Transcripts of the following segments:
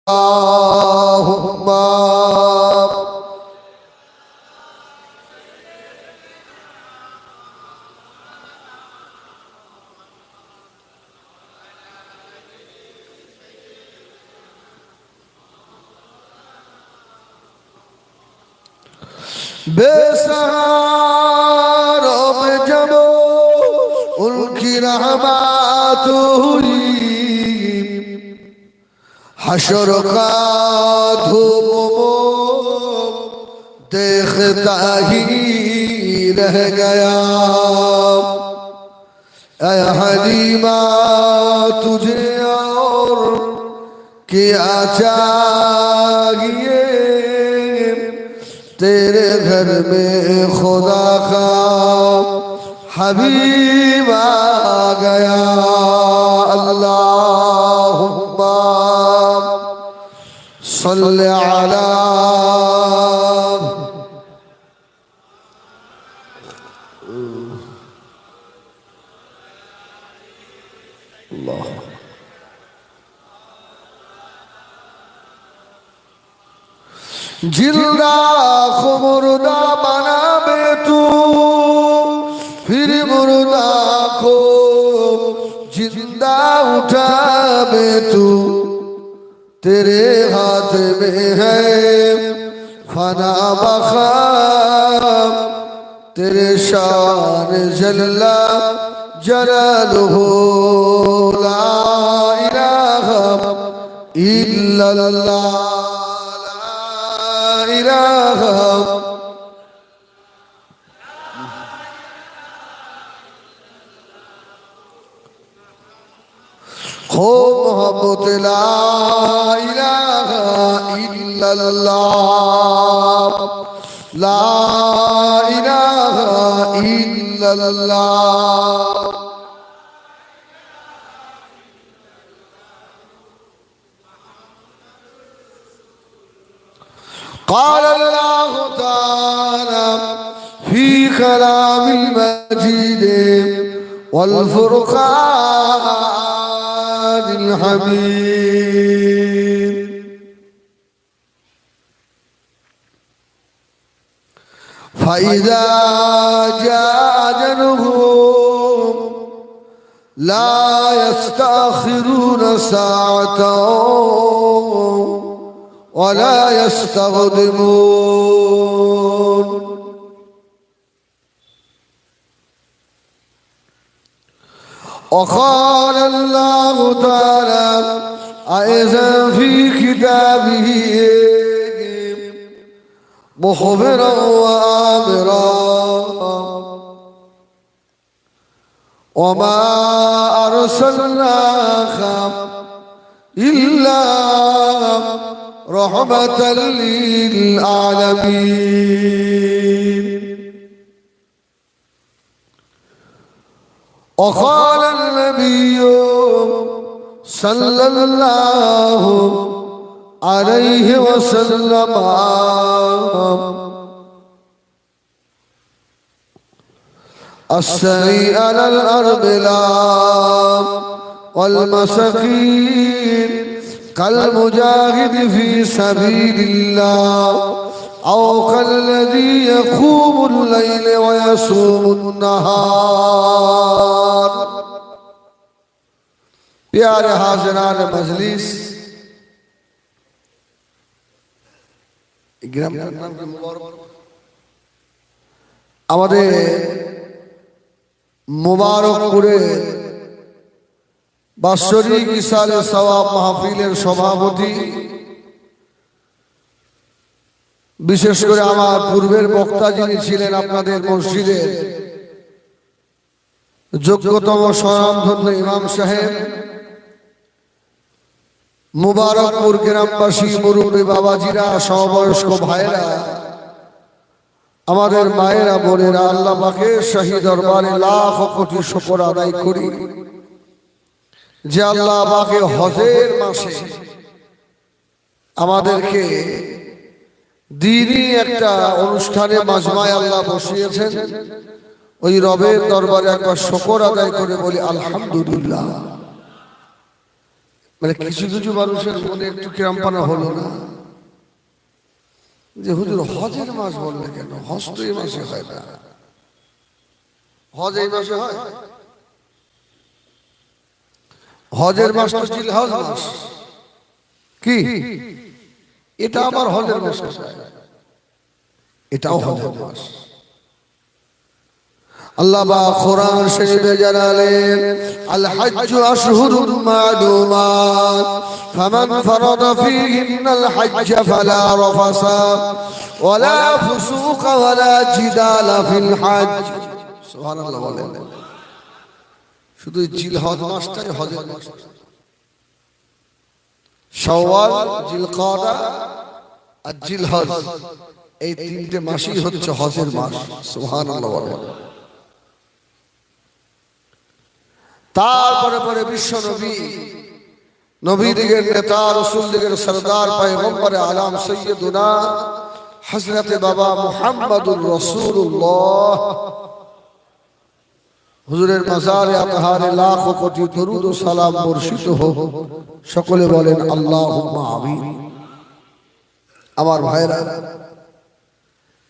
اللهم बेसहार में जब उनकी रहमत हुई हशर का धूम देखता ही रह गया। ऐ हलीमा तुझे और क्या चाहिए, तेरे घर में खुदा का हबीब आ गया। अल्लाहुम्मा सल्लि अला अल्लाह। जिंदा को मुर्दा बनावे तू, फिर मुर्दा को जिंदा उठावे तू। तेरे हाथ में है फना बखा, तेरे शान जल्ला जलालुहु ला इलाहा इल्लल्लाह हो मोहब्बत ला इलाहा इल्लल्लाह, ला इलाहा इल्लल्लाह। قال الله تعالى في كلام المجيد والفرقان الحميد فإذا جاء أجلهم لا يستأخرون ساعة ولا يستقدمون. وقال الله تعالى أيضا في كتابه مخبرا وآمرا وما أرسلناك إلا رحمة للعالمين. وقال النبي صلى الله عليه وسلم السعي على الأرملة والمساكين كالمجاهد في سبيل الله أو كالذي يقوم الليل ويصوم النهار. प्यारे हाज़िरान मजलिस, আমাদের মুবারকপুরে বাৎসরিক ইসালে সওয়াব মাহফিলের সভাপতি, বিশেষ করে আমার পূর্বের বক্তা যিনি ছিলেন আপনাদের মসজিদের যোগ্যতম স্বনামধন্য ইমাম সাহেব, মুবারকপুর গ্রামবাসী, মুরব্বী বাবাজিরা, সমবয়স্ক ভাইরা, আমাদের মায়েরা, বোনেরা, আল্লাহ পাকের শাহী দরবারে লাখ কোটি শুকর আদায় করি যে আল্লাহ পাকে হজের মাসে আমাদেরকে দ্বীনি একটা অনুষ্ঠানে মাজমায় আল্লাহ বসিয়েছেন। ওই রবের দরবারে একবার শুকর আদায় করে বলি আলহামদুলিল্লাহ। মানে কিছু কিছু মানুষের মনে একটু কিরামপানা হলো না যে হুজুর হজের মাস বললে কেন? হজ তো এই মাসে হয় না। হজ এই মাসে হয়? হজের মাস তো জিলহজ মাস। কি এটা আবার হজের মাস? এটাও হজের মাস। আল্লাহ বা কোরআন শরীফে জানালেন আল হজ্জু আশহুরুম মা'লুমাত ফামান ফারাদা ফীহিন্নাল হজ্জ ফালা রাফাসা ওয়ালা ফুসুকা ওয়ালা জিদালা ফিল হজ্জ। সুবহানাল্লাহ বলেন। শুধু জিলহজ মাসটাই হজের মাস। শাওয়াল, জিলকাদা আর জিলহজ এই তিনটে মাসই হচ্ছে হজের মাস। সুবহানাল্লাহ বলেন। তারপরে পরে বিশ্ব নবী, নবীদের নেতা, রাসূলদের সরদার, পয়গম্বরে আলম সৈয়দুনা হযরত বাবা মুহাম্মদুর রাসূলুল্লাহ হুজুরের মাজারে আতহারে লাখো কোটি দরুদ ও সালাম বর্ষিত হোক। সকলে বলেন আল্লাহুম্মা আমিন। আমার ভাইরা,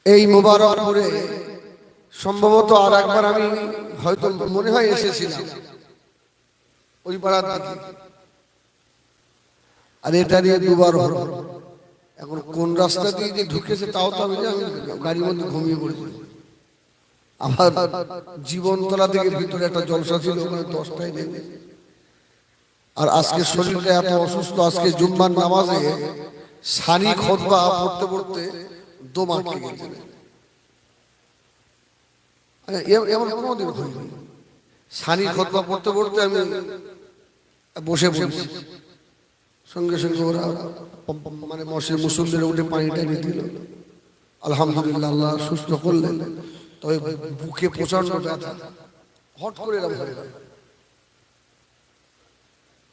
এই মুবারকপুরে সম্ভবত আর একবার আমি হয়তো মনে হয় এসেছিলাম ওই পাড়ার দিকে, আর এটা নিয়ে দুবার হলো। এখন কোন রাস্তা দিয়ে যে ঢুকেছে তাও তো আমি গাড়ির মধ্যে ঘুমিয়ে পড়েছি। আমার জীবনতলা থেকে ভিতরে একটা জলসা ছিল, ওখানে 10টায় নেমে। আর আজকে শরীরটা এত অসুস্থ, আজকে জুম্মার নামাজে সানি খুতবা পড়তে পড়তে দম আটকে গেছে। এমন কোনোদিন হয়নি। সানি খুতবা পড়তে পড়তে আমি বসে পড়েছি, সঙ্গে সঙ্গে ওরা মানে মসজিদ মুসল্লিদের উঠে পানি টানি দিল। আলহামদুলিল্লাহ, আল্লাহ সুস্থ করলেন। তবে বুকে প্রচন্ড ব্যথা, হট করে এরকম হয়ে গেল।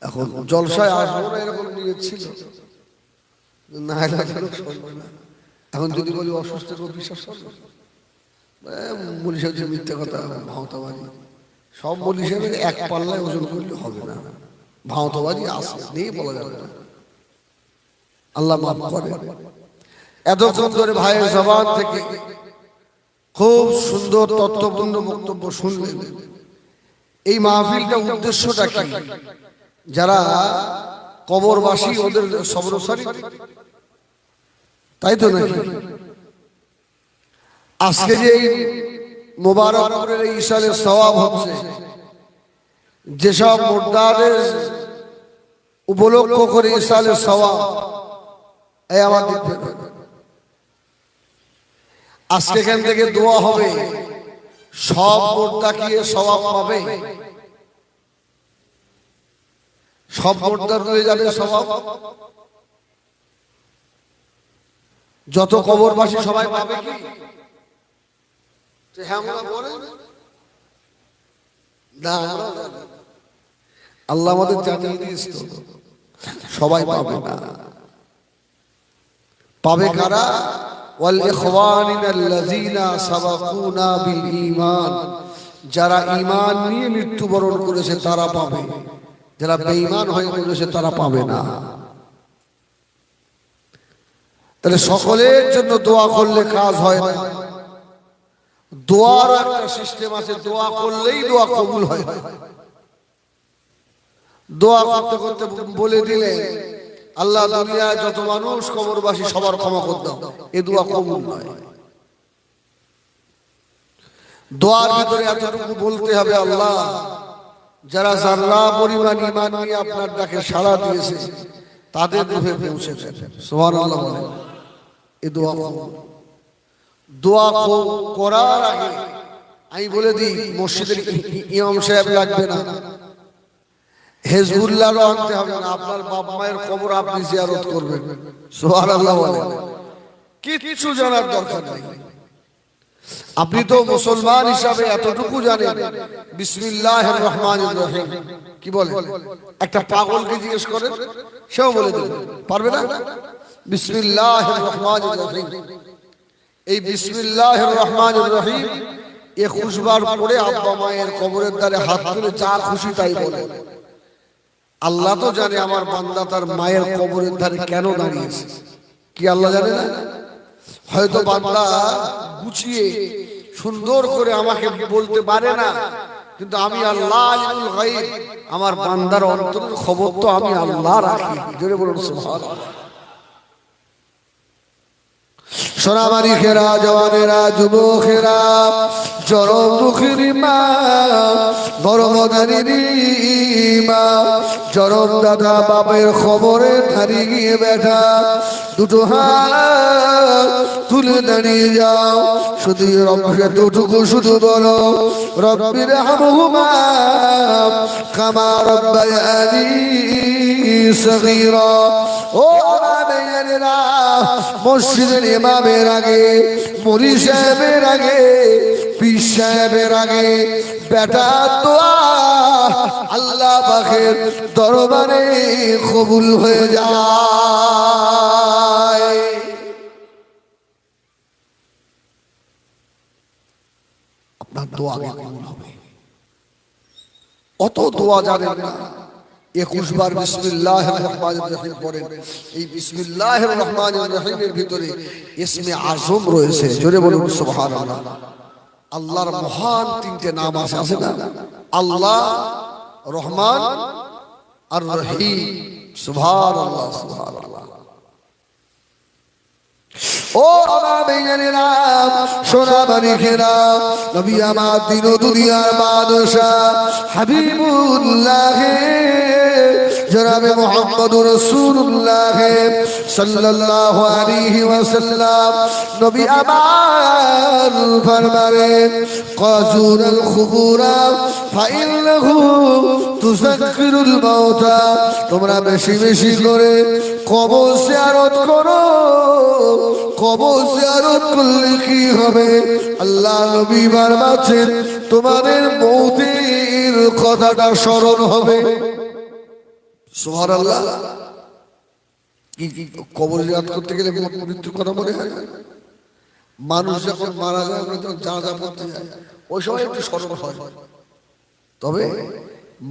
এখন জলসায় আসবো না এরকম নিয়ে ছিল না, এখন যদি বলি অসুস্থ কেউ বিশ্বাস করবে? মূল সাহেব যে মিথ্যে কথা, ভাওতাবাজি। সব মূল হিসেবে এক পাল্লায় ওজন করলে হবে না, ভাওতাবাজি আসে নেই বলা যাবে না। আল্লাহ মাফ করে। এতক্ষণ ধরে ভাইয়ের জবান থেকে খুব সুন্দর তত্ত্বপূর্ণ বক্তব্য শুনলেন। এই মাহফিলটা উদ্দেশ্যটা কি? যারা কবরবাসী ওদের সবরসারি, তাই তো নাকি? আজকে যে এই মোবারকপুরের এই ইশারের সওয়াব হচ্ছে, যেসব মুর্দাদের উপলক্ষ করে ইশারের সওয়াব, এই আমার দেখবেন আজকে এখান থেকে দোয়া হবে, সব মুর্দাকে সওয়াব পাবে, সব মুর্দার হয়ে যাবে সওয়াব। যত কবরবাসী সবাই পাবে কি? হ্যাঁ বলেন না, আল্লাহ আমাদের জানিয়ে দিয়েছে সবাই পাবে না। পাবে কারা? ওয়াল ইখওয়ানিনাল্লাযীনা সাবাকুনা বিল ঈমান, যারা ঈমান নিয়ে মৃত্যুবরণ করেছে তারা পাবে, যারা বেঈমান হয়ে মরেছে তারা পাবে না। তাহলে সকলের জন্য দোয়া করলে কাজ হয় না। দোয়ার একটা সিস্টেম আছে, দোয়া করলেই দোয়া কবুল হয়। দোয়া করতে করতে বলে দিলে আল্লাহ দুনিয়ায় যত মানুষ কবরবাসী সবার ক্ষমা করে দাও, এ দোয়া কবুল নয়। দোয়ার ভিতরে এতটুকু বলতে হবে, আল্লাহ যারা যারা পরিমাণ ঈমান নিয়ে আপনার ডাকে সাড়া দিয়েছে তাদের রূহে পৌঁছেছে। সুবহানাল্লাহ বলেন। এ দোয়া কবুল। দোয়া করার আগে আমি বলে দিই, মসজিদের ইমাম সাহেব লাগবে না, হিজবুল্লাহও আনতে হবে না, আপনার বাপ মায়ের কবর আপনি জিয়ারত করবেন। সুবহানাল্লাহ বলেন। কিছু জানার দরকার নেই। আপনি তো মুসলমান হিসাবে এতটুকু জানেন বিসমিল্লাহির রহমানির রহিম কি বলে। একটা পাগলকে জিজ্ঞেস করেন, সেও বলে দেবে, পারবে না? বিসমিল্লাহির রহমানির রহিম, এই বিসমিল্লাহির রহমানির রহিম 21 বার পড়ে আব্বা মায়ের কবরের দ্বারে হাত তুলে যা খুশি তাই বলে। আল্লাহ তো জানে আমার বান্দা তার মায়ের কবরের ধারে কেন দাঁড়িয়েছে, কি আল্লাহ জানে না? হয়তো বান্দা গুছিয়ে সুন্দর করে আমাকে বলতে পারে না, কিন্তু আমি আল্লাহ আলিমুল গায়ব, আমার বান্দার অন্তরের খবর তো আমি আল্লাহ রাখি। জোরে বলুন সুবহানাল্লাহ। সোনামারি খেরা, জওয়ানেরা, যুবকেরা, চরম দুঃখের মা, গর্ভধারিণী মা, চরম দাদা বাপের খবরে দাঁড়িয়ে গিয়ে বেঠা, দুটো হাত তুলে দাঁড়িয়ে যাও, শুধু রব্বকে দুটুকু শুধু বলো, রব্বির হামহুমা কামা রব্বায়ানি সগীরা। ও আমাদেরা, মসজিদের ইমামের আগে, মুরি সাহেবের আগে, পীর সাহেবের আগে বেটা দোয়া আল্লাহ পাকের দরবারে কবুল হয়ে যায়। আপনার দোয়া কবুল হবে। অত দোয়া জানেন না, 21 বার বিসমিল্লাহির রহমানির রহিম পড়েন। এই বিসমিল্লাহির রহমানির রহিমের ভিতরে ইসমে আজম রয়েছে। জোরে বলুন সুবহানাল্লাহ। আল্লাহর মহান তিনটে নাম আছে না? আল্লাহ, রহমান আর রহিম। সুবহানাল্লাহ, সুবহানাল্লাহ। ও আমার বেঈমানেরা, সোনা বালিকেরা, নবী আমার দিন ও দুনিয়ার বাদশা হাবিবুল্লাহ জনাবে মুহাম্মদুর রাসূলুল্লাহ সাল্লাল্লাহু আলাইহি ওয়াসাল্লাম নবী আমার ফরমানে, কাজুরাল খুবুরা ফাইন্নাহু তুযাক্কিরুল মাউতা। তোমরা বেশি বেশি করে কবর জিয়ারত করো। কবর জিয়ারত করলে কি হবে? আল্লাহ নবী ফরমাচ্ছেন, তোমাদের মৌতের কথাটা স্মরণ হবে। সুবহানাল্লাহ। কি কবর জিয়ারত করতে গেলে মৃত্যুর কথা মনে হয়? মানুষ যখন মারা যায়, আমরা যখন জানাজা পড়তে যাই, ওই সময় একটু স্মরণ হয়। তবে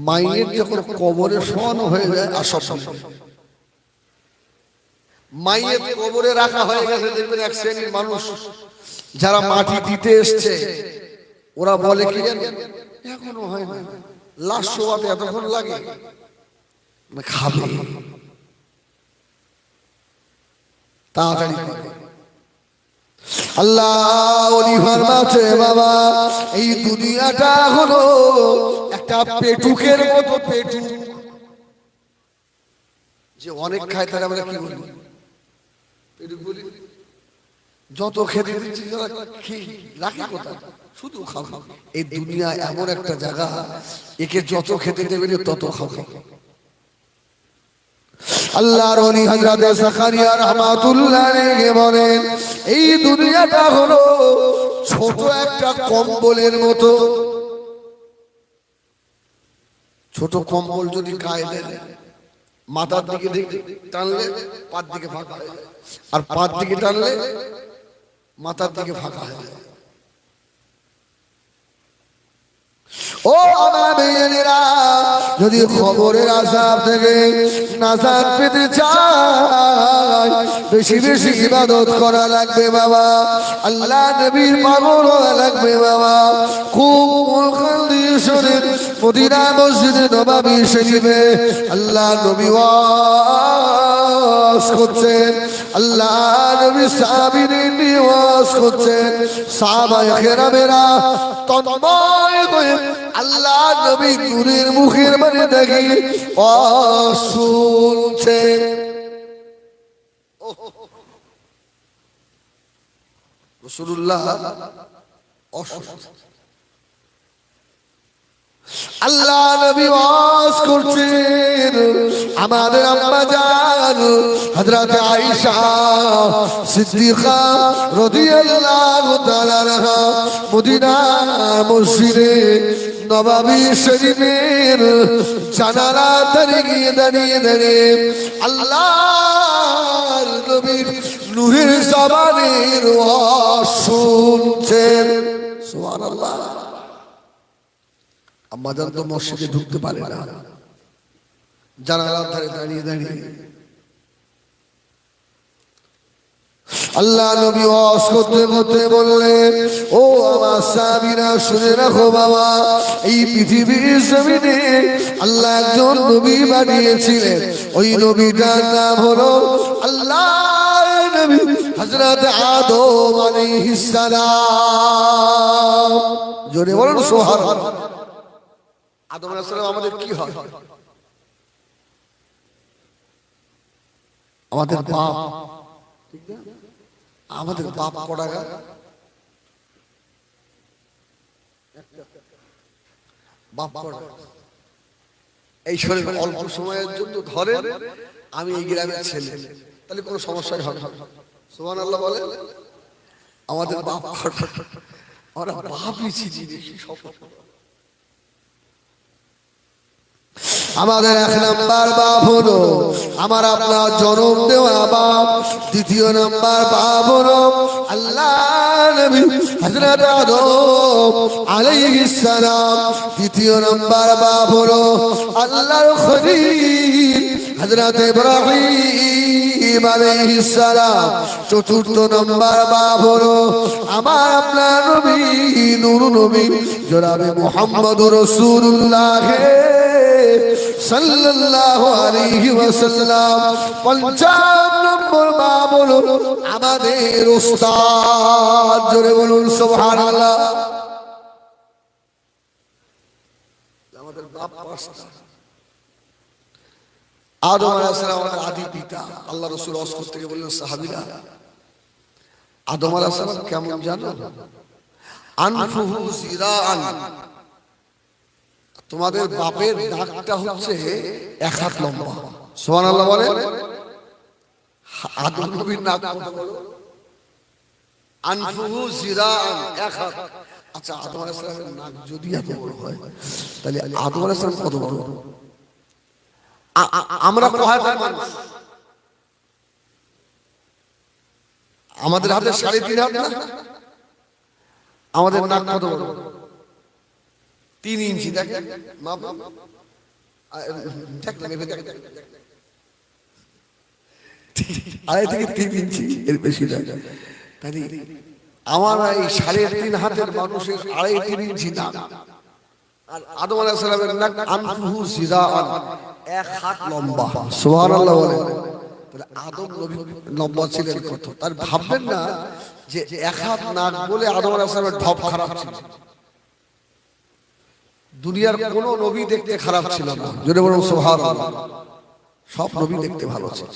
মায়ের যখন কবরে শোয়ানো হয়ে যায়, আসব মায়ের কবরে রাখা হয়ে গেছে, দেখবেন এক শ্রেণীর মানুষ যারা মাটি দিতে এসছে, ওরা বলে কি জানেন, এখনো হয় না, লাশ শোয়াতে এতক্ষণ লাগে, খাবে তাড়াতাড়ি। আল্লাহ ওলি ফরমাচ্ছে, বাবা এই দুনিয়াটা হলো একটা পেটুকের মতো। পেটুক যে অনেক খায় তারা আমরা কি বলি? পেটুক বলি। যত খেতে দিচ্ছি রাখি কোথায়? শুধু খাবো। এই দুনিয়া এমন একটা জায়গা, একে যত খেতে দেবে তত খাবে। আল্লাহর ওলি হযরত যাকারিয়া রাহমাতুল্লাহ আলাইহি বলেন, এই দুনিয়াটা হলো ছোট একটা কম্বলের মতো। ছোট কম্বল যদি গায়ে দেন, মাথার দিকে টানলে পার দিকে ফাঁকা হয়, আর পার দিকে টানলে মাথার দিকে ফাঁকা হয়। ও আমার বেঈমানেরা, যদি খবরের আযাব থেকে নাজাত পেতে চাই, বেশি বেশি ইবাদত করা লাগবে বাবা। আল্লাহ নবীর পাগল হওয়া লাগবে বাবা। খুব খালদি শরীফ মদিনা মসজিদে নববী শরীফে আল্লাহ নবী ওয়াজ করছেন, আল্লাহ নবী সাহাবীদের নিয়ে ওয়াজ করছেন। সাহাবায়ে কেরামেরা তন্ময় হয়ে আল্লাহ নবী নূরের মুখের মানে দেখি শুনছেন। রাসূলুল্লাহ আল্লাহ নবী ওয়াজ করছেন। আমাদের আম্মা জান হযরত আয়েশা সিদ্দিকা রাদিয়াল্লাহু তাআলা আনহা মদিনা মসজিদে নববী শরীফের জানালা দাঁড়িয়ে দাঁড়িয়ে আল্লাহর নবীর নূরের জবানের ওয়াজ শুনছেন। সুবহানাল্লাহ। আম্মা জান তো মসজিদে ঢুকতে পারে না, জানালার ধারে দাঁড়িয়ে দাঁড়িয়ে আল্লাহ নবী ওয়াজ করতে করতে বললেন, ও আমার সাহাবীরা শুনে রাখো বাবা, এই পৃথিবীর জমিনে আল্লাহ একজন নবী বানিয়েছিলেন। ওই নবীটার নাম হলো আল্লাহর নবী হযরত আদম আলাইহিস সালাম। জোরে বলুন সুবহানাল্লাহ। আদম আলাইহিস সালাম আমাদের কি হয়? আমাদের বাপ, ঠিক না? আমাদের বাপ কড়াগা, বাপ কড়া। এই শরীর অল্প সময়ের জন্য ধরেন আমি এই গ্রামের ছেলে, তাহলে কোনো সমস্যাই হবে না। সুবহানাল্লাহ বলে। আমাদের বাপ কড়া, আমরা বাপই ছিছি বেশি সব। আমাদের এক নাম্বার বাপ হলো আমার আপনার জন্ম দেওয়া বাপ। দ্বিতীয় নাম্বার বাপ হলো আল্লাহ নবী হযরত আদম আলাইহিস সালাম। তৃতীয় নাম্বার বাপ হলো আল্লাহর খলিল হযরত ইব্রাহিম আলাইহিস সালাম। চতুর্থ নাম্বার বাপ হলো আমার আপনার নবী নূর নবী জনাবে মুহাম্মদুর রাসূলুল্লাহ সাল্লাল্লাহু আলাইহি ওয়াসাল্লাম। পঞ্চম নম্বর বাপ হলো আমাদের উস্তাদ। জোরে বলুন সুবহানাল্লাহ। আমাদের বাপ পাঁচটা। আদম আলাইহিস সালাম আমাদের আদি পিতা। আল্লাহ রাসূল ওয়াজ করতে গিয়ে বললেন, সাহাবীরা আদম আলাইহিস সালাম কেমন জানো? আনফুহু জিরাআন, তোমাদের বাপের নাকটা হচ্ছে 1 হাত লম্বা। সুবহানাল্লাহ বলে। আদম নবীর নাক কত বড়? আনফুহু জিরাআন, 1 হাত। আচ্ছা, আদম আলাইহিস সালামের নাক যদি এত বড় হয়, তাহলে আদম আলাইহিস সালাম কত বড়? আমরা কয় মানুষ? আমাদের হাতে 3.5 হাত না? আমাদের নাক কত বড়? 3 ইঞ্চি। দেখেন মাপ, আড়াই থেকে 3 ইঞ্চি, এর বেশি না। তাই আমার এই 3.5 হাতের মানুষের 2.5-3 ইঞ্চি না। আর আদম আলাইহিস সালামের নাক আনফুহু জিরাআন, 1 হাত লম্বা। সুবহানাল্লাহ বলে। তাহলে আদম নবী লম্বা ছিলেন কত? তার ভাববেন না যে 1 হাত নাক বলে আদম আলাইহিস সালামের ঢপ খারাপ ছিল। দুনিয়ার কোন নবী দেখতে খারাপ ছিল না। জোরে বলুন সুবহানাল্লাহ। সব নবী দেখতে ভালো ছিল।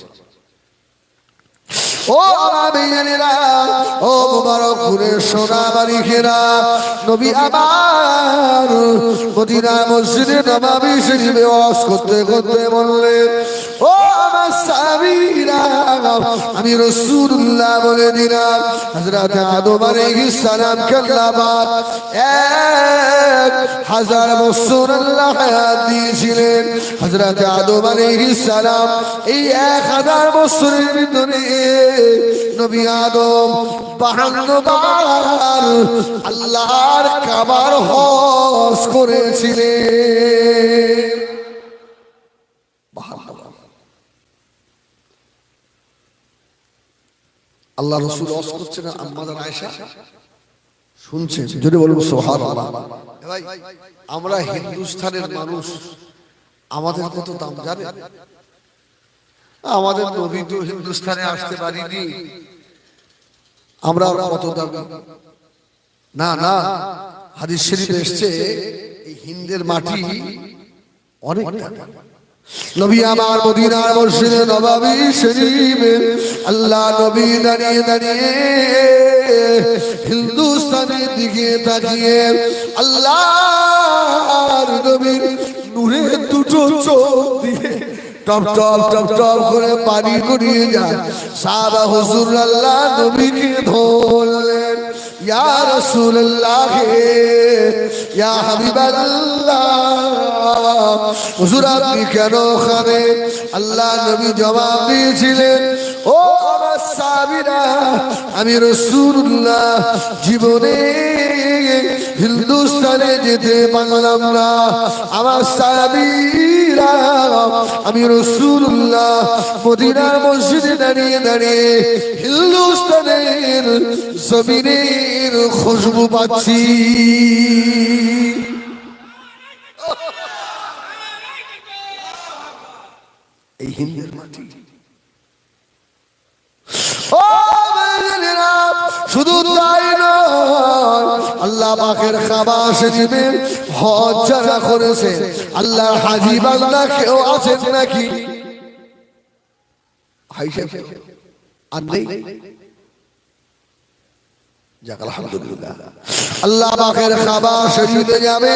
ও আমিনেরা, ও মুবারকপুরের সোনাবাড়িখেরা, নবী আমার মদিনা মসজিদে নববী শরীফে ওয়াজ করতে করতে বললেন, ও আমার সাহাবীরা, আমি রাসূলুল্লাহ বলে দিলাম হযরত আদম আলাইহিস সালামকে আল্লাহ পাক 1000 বছর আল্লাহ হায়াত দিয়েছিলেন। হযরত আদম আলাইহিস সালাম এই 1000 বছরের ভিতরে নবী আদম 52 বার আল্লাহর কাবার হজ করেছিলেন। আল্লাহ রাসূল ওয়াজ করছেন, আম্মা জান আয়েশা শুনছেন। যদি বলুন সুবহানাল্লাহ। ভাই, আমরা হিন্দুস্তানের মানুষ, আমাদের কত দাম জানেন? আমাদের নবী তো হিন্দুস্তানে আসতে পারিনি, আমরা কত দাম? না না, হাদিস শরীফে এসেছে এই হিন্দের মাটি অনেক দামি। নবী আমার মদিনার মসজিদে নববী শরীফে আল্লাহ নবী দাঁড়িয়ে দাঁড়িয়ে হিন্দুস্তানের দিকে তাকিয়ে আল্লাহর নবীর নূরের দুটো চোখ দিয়ে টপ টপ টপ টপ করে পানি গড়িয়ে যায়। সাহাবা হুজুর আল্লাহ নবীকে ধরলেন, ইয়া রাসূলুল্লাহ, ইয়া হাবিবাল্লাহ, হুজুর আপনি কেন ওখানে? আল্লাহ নবী জবাব দিয়েছিলেন, ও আমার সাহাবীরা, আমি রাসূলুল্লাহ জীবনে হিন্দুস্তানে যেতে পারলাম না। আমার সাহাবীরা, আমি রাসূলুল্লাহ মদিনার মসজিদে দাঁড়িয়ে দাঁড়িয়ে হিন্দুস্তানের জমিনের খুশবু পাচ্ছি। এই হিন্দের মাটি। শুধু তাই নয়, আল্লাহ পাকের কাবা শরীফে হজ যারা করেছে, আল্লাহর হাজী বান্দা কেউ আছেন নাকি? আর নেই? যাক আলহামদুলিল্লাহ। আল্লাহ পাকের কাবা শরীফে যাবে,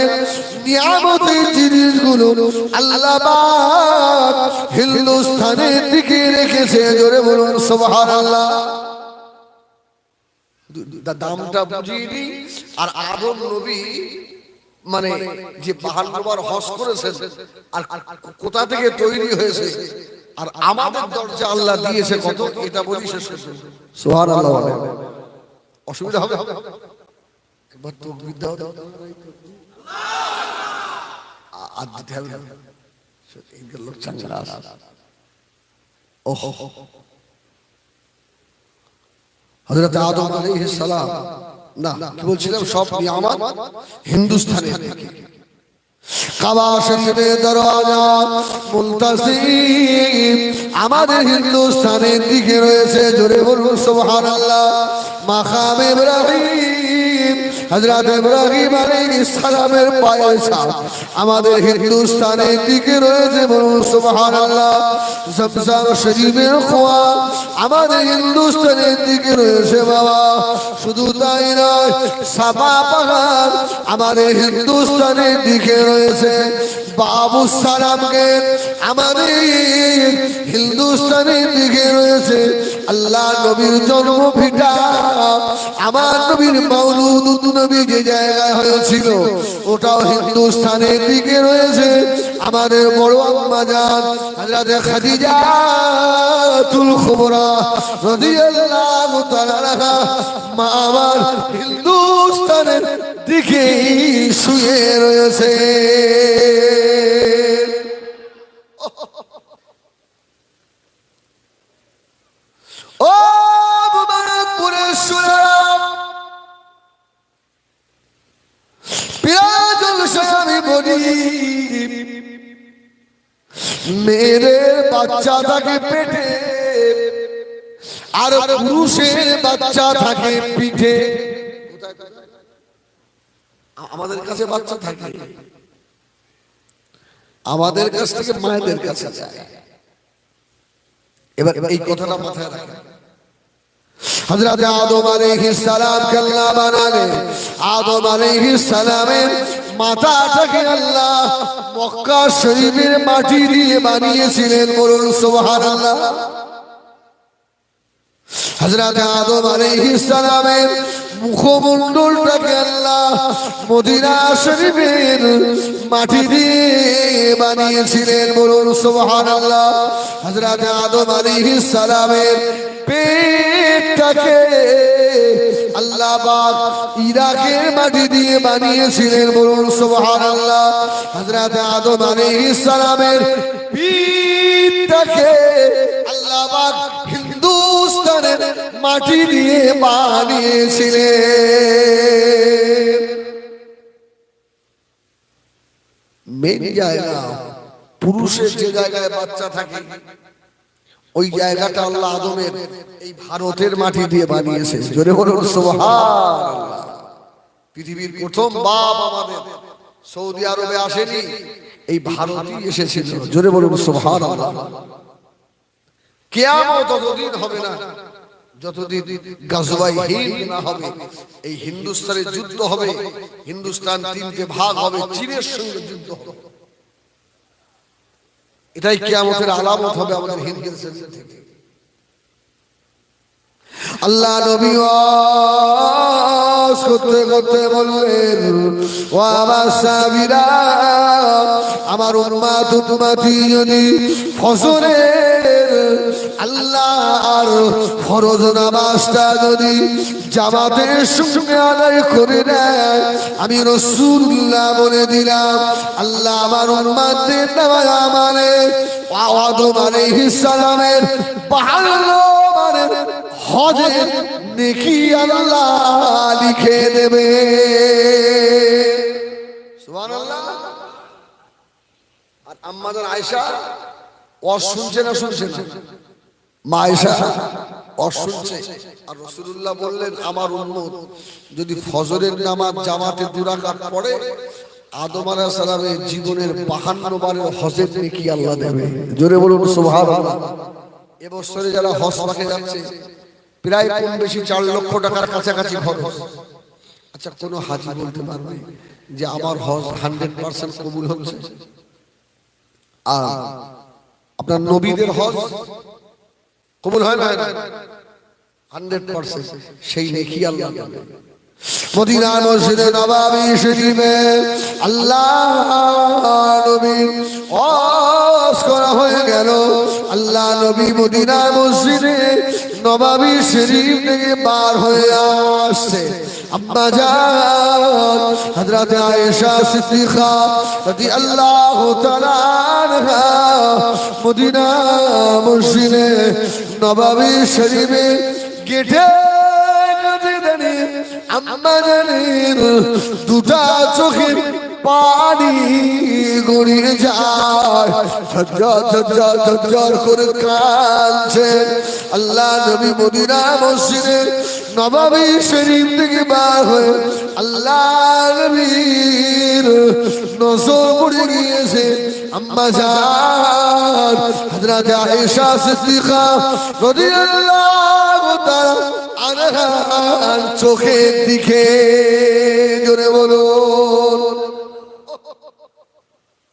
নিয়ামতের জিনিসগুলো আল্লাহ পাক হিন্দুস্তানের দিকে রেখেছে। জোরে বলুন সুবহানাল্লাহ। দামটা বুঝিয়ে দিই। আর আদম নবী মানে যে 52 বার হজ করেছেন, আর কোথা থেকে তৈরি হয়েছে, আর আমাদের দরজা আল্লাহ দিয়েছে কত, এটা বলি শেষ করতে। সুবহানাল্লাহ। অসুবিধা হবে? একবার তো বিদ্যা দাও, আর দিতে হবে। এই লোক চাঙ্গা আছে। ওহো, হযরত আদম আলাইহিস সালাম, না কি বলছিলাম, সব নিয়ামত হিন্দুস্তানে থেকে। কাবা শরীফের দরজা মুনতাসিব আমাদের হিন্দুস্তানের দিকে রয়েছে। জোরে বলুন সুবহানাল্লাহ। মাকাম ইব্রাহিম, হযরত ইব্রাহিম আলাইহিস সালামের পায়ের ছাপ আমাদের হিন্দুস্তানের দিকে রয়েছে। বলুন সুবহানাল্লাহ। জমজম শরীফের কুয়া আমাদের হিন্দুস্তানের দিকে রয়েছে বাবা। শুধু তাই নয়, সাফা পাহাড় আমাদের হিন্দুস্তানের দিকে রয়েছে। বাবু সালাম গেট আমাদের হিন্দুস্তানের দিকে রয়েছে। আল্লাহ নবীর জন্ম ভিটা, আমার নবীর মাওলুদ নবী যে জায়গায় হয়েছিল, ওটাও হিন্দুস্তানের দিকে রয়েছে। আমাদের বড় আম্মা জান হযরত খাদিজাতুল কুবরা রাদিয়াল্লাহু তাআলা আনহা মা আমার হিন্দুস্তানের দিকে শুয়ে রয়েছে। ও মুবারকপুরের সুরেরা, পিরাজুল শামি বলি, মেয়েদের বাচ্চা থাকে পেটে, আর পুরুষের বাচ্চা থাকে পিঠে। আমাদের কাছে বাচ্চা থাকে, আমাদের কাছ থেকে মায়েদের কাছে যায়। এবার এই কথাটা মাথায় রাখেন। হযরত আদম আলাইহিস সালামকে আল্লাহ বানালেন। আদম আলাইহিস সালামের মাথাটাকে আল্লাহ মক্কা শরীফের মাটি দিয়ে বানিয়েছিলেন। বলুন সুবহানাল্লাহ। হযরত আদম আলাইহিস সালামের মুখমণ্ডলটাকে আল্লাহ মদিনা শরীফের মাটি দিয়ে বানিয়েছিলেন। বলুন সুবহানাল্লাহ। হযরত আদম আলাইহিস সালামের পেটটাকে আল্লাহ পাক ইরাকের মাটি দিয়ে বানিয়েছিলেন। বলুন সুবহানাল্লাহ। হযরত আদম আলাইহিস সালামের পিঠটাকে আল্লাহ পাক হিন্দুস্তানের মাটি দিয়ে বানিয়েছিলেন। মেন জায়গা, পুরুষের যে জায়গায় বাচ্চা থাকে, ওই জায়গাটা আল্লাহ আদমের এই ভারতের মাটি দিয়ে বানিয়েছে। জোরে বলুন সুবহানাল্লাহ। পৃথিবীর প্রথম বাপ আমাদের সৌদি আরবে আসেনি, এই ভারতই এসেছিল। জোরে বলুন সুবহানাল্লাহ। কিয়ামত ততদিন হবে না যতদিন গাজওয়ায়ে হিন্দ না হবে। এই হিন্দুস্তানের যুদ্ধ হবে, হিন্দুস্তান তিনটে ভাগ হবে, চীনের সঙ্গে যুদ্ধ হবে। এটাই কিয়ামতের আলামত হবে আমাদের হিন্দের জমিন থেকে। আল্লাহ নবী ওয়াজ করতে করতে বললেন, ও আমার সাহাবীরা, আমার উম্মত উম্মতি যদি ফজরের আল্লাহ আর ফরজ নামাজটা যদি জামাতের সঙ্গে আদায় করে নেয়, আমি রাসূলুল্লাহ বলে দিলাম আল্লাহ আমার উম্মতের নামাজ আমলে আদম আলাইহিস সালামের 52 বারের হজের নেকি আল্লাহ লিখে দেবে। সুবহানাল্লাহ। আর আম্মা জান আয়েশা ওয়াজ শুনছে না শুনছে না? মা আয়েশা ওয়াজ শুনছে। আর রাসূলুল্লাহ বললেন আমার উম্মত যদি ফজরের নামাজ জামাতে 2 রাকাত পড়ে, আদম আলাইহিস সালামের জীবনের 52 বারের হজের নেকি আল্লাহ দেবে। জোরে বলুন সুবহানাল্লাহ। এবছরে যারা হজ পাকে যাচ্ছে প্রায় কম বেশি 4 লক্ষ টাকার কাছাকাছি খরচ। আচ্ছা কোন হাজী বলতে পারবে যে আমার হজ 100% কবুল হচ্ছে? আর আপনার নবীদের হজ কবুল হয় না? 100% সেই নেকি আল্লাহ দেবে। মদিনা মসজিদে নববী শরীফে আল্লাহ নবী ওয়াজ করা হয়ে গেল। আল্লাহ নবী মদিনা মসজিদে নববী শরীফ থেকে বার হয়ে আসছে। আম্মা জান হযরত আয়েশা সিদ্দিকা রাদিয়াল্লাহু তাআলা আনহা মদিনা মসজিদে নববী শরীফে গেটে দাঁড়িয়ে আম্মা জানের 2টা চোখের পানি গড়িয়ে যায়, ঝরঝর করে কাঁদছে। আল্লাহ নবী মদিনা মসজিদে নববী শরীফ থেকে বার হয়ে আল্লাহ নবীর নজর পড়ে গিয়েছে আম্মা জান হযরত আয়েশা সিদ্দিকা রাদিয়াল্লাহু তাআলা আনহার চোখের দিকে। জোরে বলুন।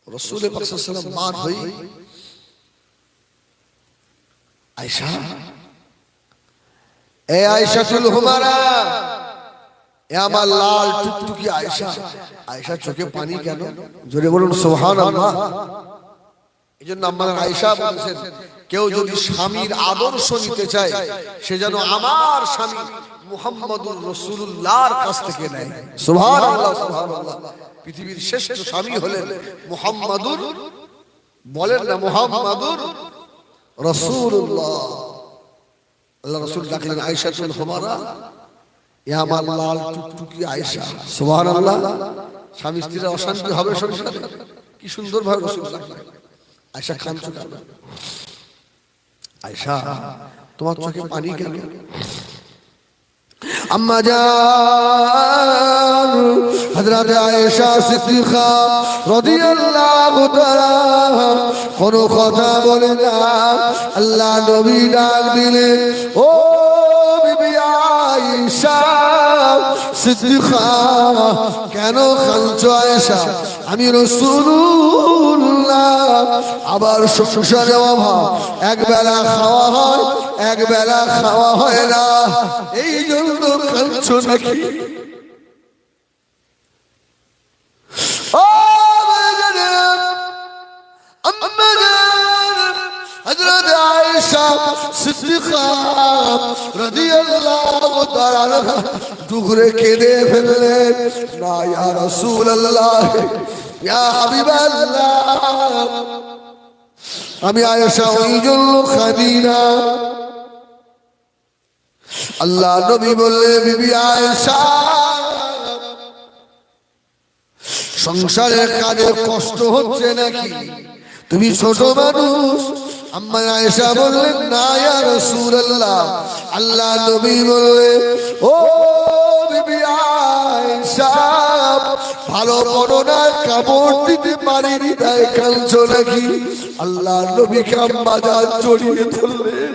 রাসূল পাক সাল্লাল্লাহু আলাইহি ওয়াসাল্লাম বার হই আয়েশা, এ আয়েশাতুল হুমারা, এ আমার লাল টুকটুকি আয়েশা। আয়েশা চোখে পানি কেন? জোরে বলুন সুবহানাল্লাহ। এজন্য আমাদের আয়েশা বলেছেন কেউ যদি স্বামীর আদর্শ নিতে চায় সে যেন আমার স্বামী মুহাম্মদুর রাসূলুল্লাহর কাছ থেকে নেয়। সুবহানাল্লাহ সুবহানাল্লাহ। পৃথিবীর শ্রেষ্ঠ স্বামী হলেন মুহাম্মদুর, বলেন না মুহাম্মদুর রাসূলুল্লাহ। আল্লাহ রাসূল ডাকলেন আয়েশাতুল হুমারা, এ আমার লাল টুকটুকি আয়েশা। সুবহানাল্লাহ। স্বামী স্ত্রীর অশান্তি হবে সংসারে? কি সুন্দর ভাবে রাসূল ডাকলেন আয়েশা খান। আয়েশা তোমার চোখে পানি কেন? আম্মা জান হযরত আয়েশা সিদ্দিকা রাদিয়াল্লাহু তাআলা কোনো কথা বলে না। আল্লাহ নবী ডাক দিলেন, ও বিবি আয়েশা সিদ্দিকা, কেন কাঁদছো আয়েশা? আমি রাসূলুল্লাহ, আবার সংসারে অভাব, একবেলা খাওয়া হয় একবেলা খাওয়া হয় না, এই জন্য কাঁদছো নাকি? হযরত আয়েশা সিদ্দিকা রাদিয়াল্লাহু তাআলা আনহা দুঘরে কেঁদে ফেললেন, না ইয়া রাসূলুল্লাহ, ইয়া হাবিবাল্লাহ, আমি আয়েশা ওই জন্য কাঁদি না। আল্লাহ নবী বললেন, বিবি আয়েশা, সংসারের কাজে কষ্ট হচ্ছে নাকি? তুমি ছোট মানুষ। আম্মা আয়েশা বললেন, না ইয়া রাসূলুল্লাহ। আল্লাহ নবী বললেন, ও বিবি আয়েশা, ভালো বড় না কাপড় দিতে পারিনি তাই কাঁদছো নাকি? আল্লাহ নবীকে আম্মা জান জড়িয়ে ধরলেন,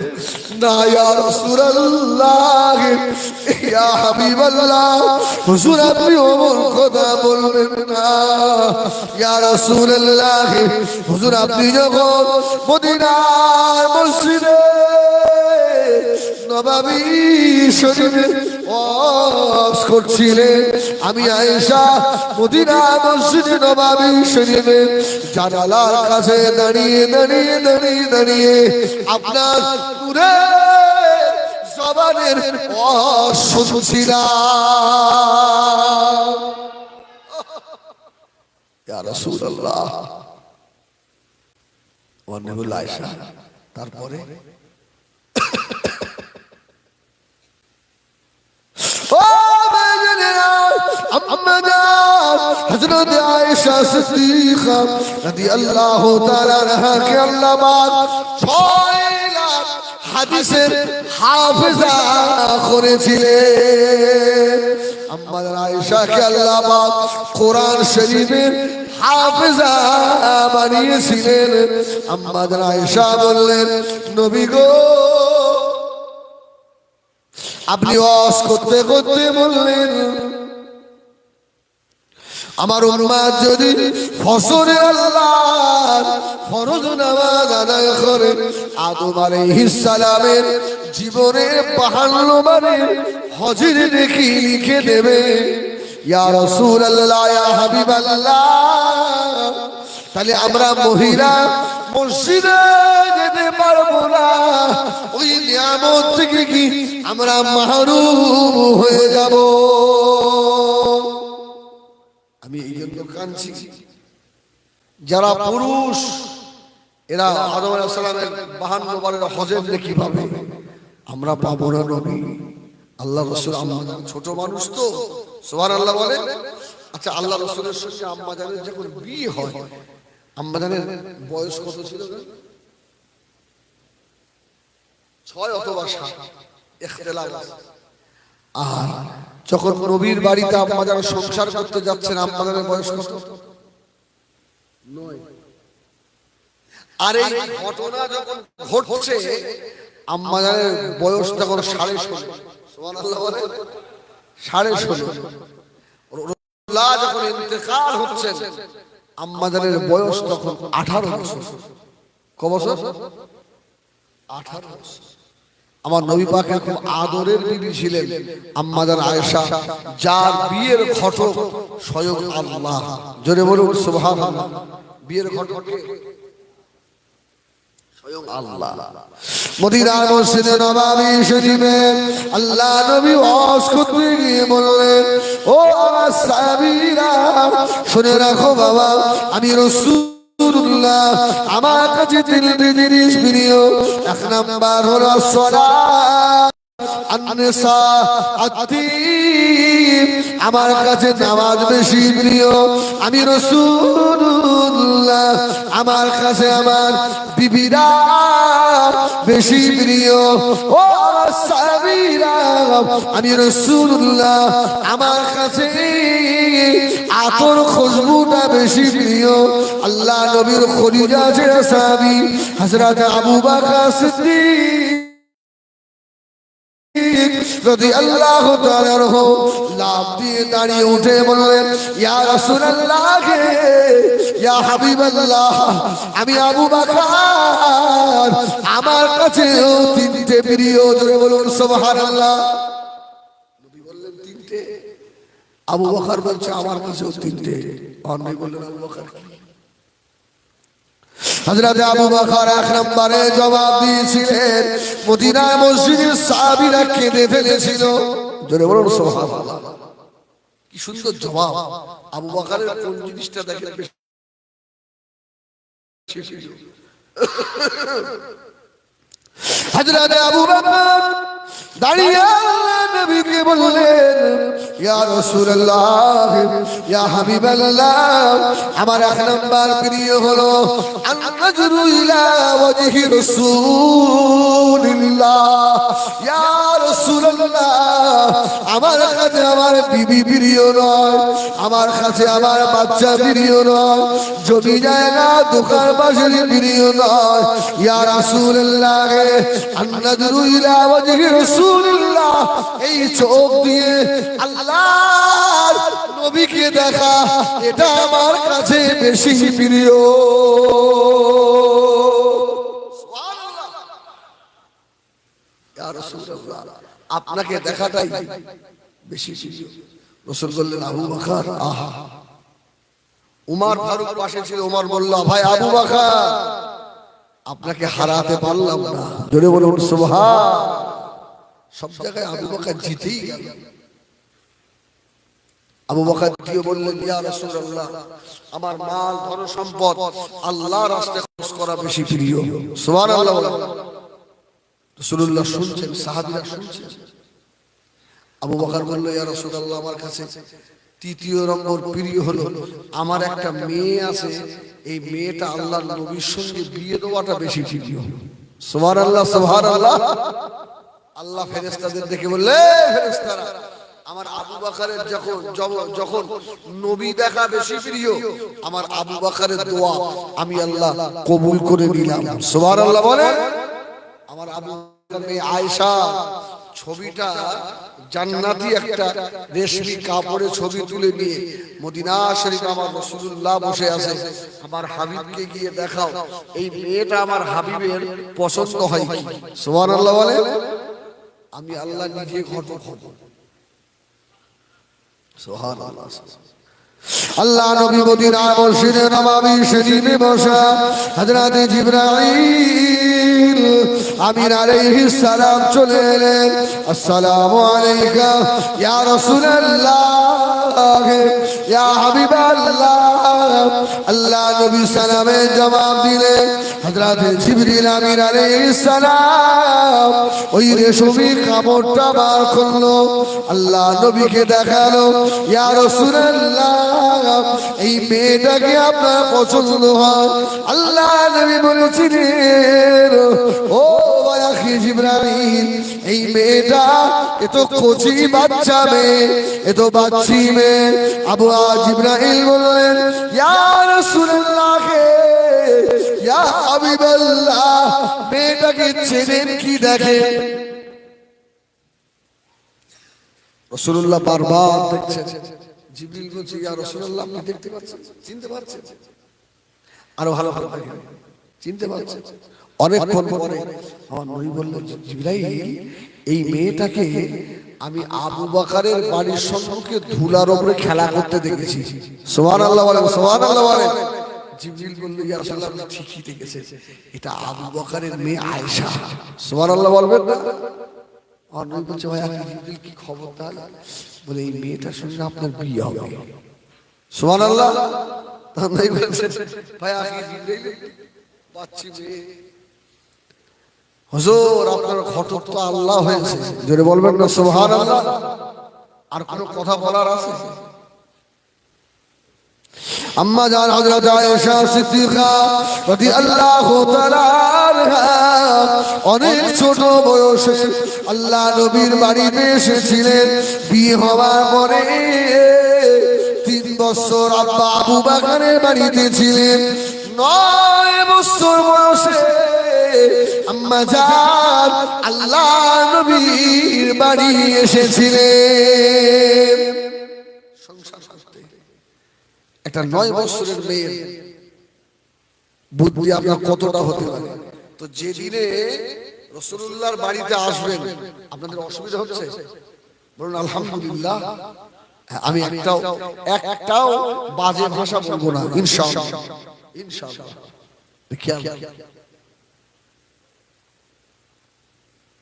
না ইয়া রাসূলুল্লাহ, ইয়া হাবিবাল্লাহ, হুজুর আপনি ওমর কথা বলবেন না। ইয়া রাসূলুল্লাহ, হুজুর আপনি যখন মদিনার মসজিদে নববী শরীফে ওয়াজ করছিলেন, আমি আয়েশা মদিনা মসজিদে নববী শরীফে জানালার কাছে দাঁড়িয়ে দাঁড়িয়ে দাঁড়িয়ে দাঁড়িয়ে আপনার নূরের কোরআনের ওয়াজ শুনছিলাম। ইয়া রাসূলুল্লাহ, ওয়ান্নাবুল আয়েশা। তারপরে हजरत आयशा सिद्दीक़ा রাদিয়াল্লাহু তাআলা আনহা কে আল্লাহ পাক 6 লাখ হাদিসের হাফেজা করেছিলেন। আম্মা আয়েশা কে আল্লাহ পাক কোরআন শরীফের হাফেজা বানিয়েছিলেন। আম্মা আয়েশা বললেন, নবী গো, আপনি ওয়াজ করতে করতে বললেন, আমার উম্মত যদি ফজরের আল্লাহর ফরজ নামাজ আদায় করে আদম আলাইহিস সালামের জীবনের 52 বারের হজের নেকি লিখে দেবে। ইয়া রাসূলুল্লাহ, ইয়া হাবিবাল্লাহ, তাহলে আমরা মহিলা মসজিদে যেতে পারবো না, ওই নিয়ামত থেকে কি আমরা মাহরুম হয়ে যাব? আমি এই জন্য কাঁদছি, যারা পুরুষ এরা আদম আলাইহিস সালামের 52 বারের হজের নেকি পাবে, আমরা পাবো না। নবী আল্লাহ রাসূল আম্মা জান ছোট মানুষ তো, সুবহানাল্লাহ বলে। আচ্ছা, আল্লাহ রাসূলের সঙ্গে আম্মা জানের যখন বিয়ে হয়, আম্মা জানের বয়স কত ছিল? 6 অথবা 7, ইখতিলাফ আছে। আর যখন নবীর বাড়িতে আম্মা জান সংসার করতে যাচ্ছেন, আম্মা জানের বয়স কত? 9। আর এই ঘটনা যখন ঘটছে, আম্মা জানের বয়স তখন 16.5। সুবহানাল্লাহ বলে, 16.5। রাসূলুল্লাহ যখন ইন্তেকাল হচ্ছেন, আম্মা জানের বয়স তখন 18 বছর। কত বছর? 18 বছর। আমার নবী পাকের খুব আদরের বিবি ছিলেন আম্মা জান আয়েশা, যার বিয়ের ঘটক স্বয়ং আল্লাহ। জোরে বলুন সুবহানাল্লাহ। বিয়ের ঘটক স্বয়ং আল্লাহ। মদিনার মসজিদে নববী শরীফে আল্লাহ নবী ওয়াজ করতে গিয়ে বললেন, ও আমার সাহাবীরা, শুনে রাখো বাবা, আমি রাসূলুল্লাহ, আমার কাছে 3টি জিনিস প্রিয়। 1 নাম্বার হলো সালাত, আন-নিসা, আত-তিব, আমার কাছে নামাজ বেশি প্রিয়। আমি রাসূলুল্লাহ, আমার কাছে আমার বিবিরা বেশি প্রিয়। ও সাহাবীরা, আমি রাসূলুল্লাহ, আমার কাছে আতর খুশবুটা বেশি প্রিয়। আল্লাহ নবীর খলিজা যে সাহাবী হযরত আবু বকর সিদ্দিক রাদিয়াল্লাহু তাআলা আনহু লাফ দিয়ে দাঁড়িয়ে উঠে বললেন, ইয়া রাসূলুল্লাহ, ইয়া হাবিবাল্লাহ, আমি আবু বকর, আমার কাছেও 3টে প্রিয়। জোরে বলুন সুবহানাল্লাহ। নবী বললেন 3টে, আবু বকর বলছে আমার কাছেও 3টে। আর নবী বললেন, আবু বকর কি? হযরত আবু বকর 1 নম্বরে জবাব দিয়েছিলেন। মদিনার মসজিদের সাহাবীরা কেঁদে ফেলেছিল। জোরে বলুন সুবহানাল্লাহ। কি সুন্দর জবাব! আবু বকরের কোন জিনিসটা দেখেন বেশি? হযরত আবু বকর দাঁড়িয়ে আল্লাহ নবীকে বললেন, ইয়া রাসূলুল্লাহ, ইয়া হাবিবাল্লাহ, আমার 1 নাম্বার প্রিয় হলো আন-নাজরু ইলা ওয়াজহি রাসূলিল্লাহ। ইয়া রাসূলুল্লাহ, আমার কাছে আমার বিবি প্রিয় নয়, আমার কাছে আমার বাচ্চা প্রিয় নয়, জমি জায়গা দোকান বাড়ি প্রিয় নয়। ইয়া রাসূলুল্লাহ, আন-নাজরু ইলা ওয়াজহি রাসূলিল্লাহ, এই চোখ দিয়ে আল্লাহর নবীকে দেখা, এটা আমার কাছে বেশি প্রিয়। সুবহানাল্লাহ। ইয়া রাসূলুল্লাহ, আপনাকে দেখাটাই বেশি প্রিয়। রাসূল বললেন, আবু বকর। আহা, উমর ফারুক পাশে ছিল। উমর বলল, ভাই আবু বকর, আপনাকে হারাতে পারলাম না। জোরে বলুন সুবহান। সব জায়গায় আবু বকর জিতেই গেল। আবু বকর দিয়ে বললেন, ইয়া রাসূলুল্লাহ, আমার মাল ধন সম্পদ আল্লাহর রাস্তায় খরচ করা বেশি প্রিয়। সুবহানাল্লাহ। রাসূলুল্লাহ শুনছেন, সাহাবীরা শুনছেন। আবু বকর বলল, ইয়া রাসূলুল্লাহ, আমার কাছে তৃতীয় নম্বর প্রিয় হলো আমার একটা মেয়ে আছে, এই মেয়েটা আল্লাহর নবীর সঙ্গে বিয়ে দেওয়াটা বেশি প্রিয়। সুবহানাল্লাহ, সুবহানাল্লাহ। আল্লাহ ফেরেশতাদের দেখে বললে, ফেরেশতারা, আমার আবু বকরের যখন নবী দেখা বেশি প্রিয়, আমার আবু বকরের দোয়া আমি আল্লাহ কবুল করে নিলাম। সুবহানাল্লাহ বলে। আমার আবু বকরের মেয়ে আয়েশা ছবিটা জান্নাতি একটা রেশমি কাপড়ে ছবি তুলে নিয়ে মদিনা শরীফে আমার রাসূলুল্লাহ বসে আছে, আমার হাবিবকে গিয়ে দেখাও এই মেয়েটা আমার হাবিবের পছন্দ হয় কি। সুবহানাল্লাহ বলে। আমি আল্লাহ নিজে ঘটক হব। সুবহানাল্লাহ। আল্লাহ নবী মদিনায় মসজিদে নববী শরীফে বসা হযরত জিবরাইল আমিন আলাইহিস সালাম চলে এলেন। আসসালামু আলাইকা ইয়া রাসূলুল্লাহ ইয়া হাবিবাল্লাহ। আল্লাহ নবী সালামে জবাব দিলেন। হযরত জিবরিল আমিন আলাইহিস সালাম ওই রেশমি কাপড়টা বার করলো, আল্লাহ নবীকে দেখালো, ইয়া রাসূলুল্লাহ, এই মেয়েটাকে আপনার পছন্দ হয়। আল্লাহ নবী বলেছিলেন, ও আখি জিবরাইল, এই মেয়েটা এত কচি বাচ্চা মেয়ে, এত বাচ্চি মেয়ে। আবু জিবরাইল বললেন, ইয়া রাসূলুল্লাহ, ইয়া হাবিবাল্লাহ, মেয়েটাকে চেনেন কি দেখেন? রাসূলুল্লাহ বারবার দেখছেন। জিবরিল বলছে, ইয়া রাসূলুল্লাহ, আপনি দেখতে পাচ্ছেন, চিনতে পারছেন? আরো ভালো করে দেখেন, চিনতে পারছেন? অনেকক্ষণ পরে আমার নবী বললেন, জিবরাইল, এই মেয়েটাকে আমি আবু বকরের বাড়ির সম্মুখে ধুলার উপরে খেলা করতে দেখেছি। সুবহানাল্লাহ বলেন, সুবহানাল্লাহ বলেন। জিবরিল বলল, ইয়া রাসূলুল্লাহ, আপনি ঠিকই দেখেছেন, এটা আবু বকরের মেয়ে আয়েশা। সুবহানাল্লাহ বলবেন না? আর নবী বলছে, ভাই জিবরিল কি খবর তাহলে? বলে, এই মেয়েটার সঙ্গে আপনার বিয়ে হবে। সুবহানাল্লাহ। তখন নবী বলেছেন, ভাই জিবরিল বাচ্চি মেয়ে, হুজুর আপনার ঘটক তো আল্লাহ হয়েছে। জোরে বলবেন না সুবহানাল্লাহ? আর কোনো কথা বলার আছে? আম্মা জান হযরত আয়েশা সিদ্দিকা রাদিয়াল্লাহু তাআলা আনহা অনেক ছোট বয়সে আল্লাহ নবীর বাড়িতে এসেছিলেন। বিয়ে হওয়ার পরে 3 বছর আব্বা আবু বকরের বাড়িতে ছিলেন। 9 বছর বয়সে আম্মা জান আল্লাহ নবীর বাড়ি এসেছিলেন সংসার করতে। একটা 9 বছরের মেয়ের বুদ্ধি আপনার কতটা হতে পারে? তো যেদিনে রাসূলুল্লাহর বাড়িতে আসবেন, আপনাদের অসুবিধা হচ্ছে? বলুন আলহামদুলিল্লাহ। আমি একটাও বাজে ভাষা বলবো না, ইনশাআল্লাহ, ইনশাআল্লাহ।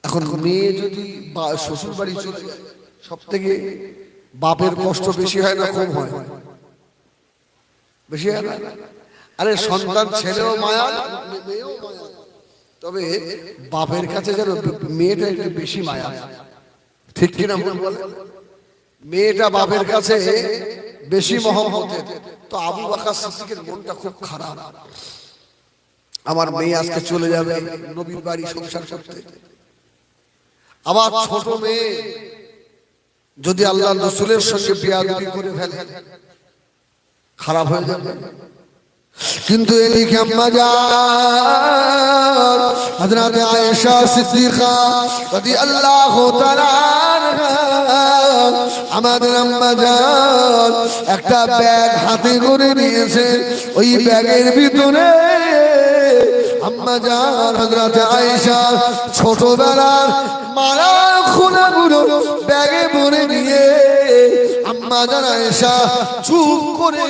এখন মেয়ে যদি শ্বশুর বাড়ি চলে যায়, সব থেকে বাপের কষ্ট বেশি হয় না কম হয়? বেশি হয় না? আরে সন্তান ছেলেও মায়া, মেয়েও মায়া, তবে বাপের কাছে যেন মেয়েটা একটু বেশি মায়া। ঠিক কিনা বলে? মেয়েটা বাপের কাছে বেশি মহব্বতের। তো আবু বকর সিদ্দিকের মনটা খুব খারাপ, আমার মেয়ে আজকে চলে যাবে নবীর বাড়ি সংসার করতে। আমার ছোট মেয়ে যদি আল্লাহ রাসূলের সঙ্গে বেয়াদবি করে ফেলে, খারাপ হয়ে যাবে। কিন্তু এদিকে আম্মা জান হযরত আয়েশা সিদ্দিকা রাদিয়াল্লাহু তাআলা আনহা, আমাদের আম্মা জান একটা ব্যাগ হাতে করে নিয়েছে। ওই ব্যাগের ভিতরে আম্মা জান হযরত আয়েশা ছোটবেলার মালার খোলাগুলো ব্যাগে ভরে নিয়ে আম্মা জান আয়েশা চুপ করে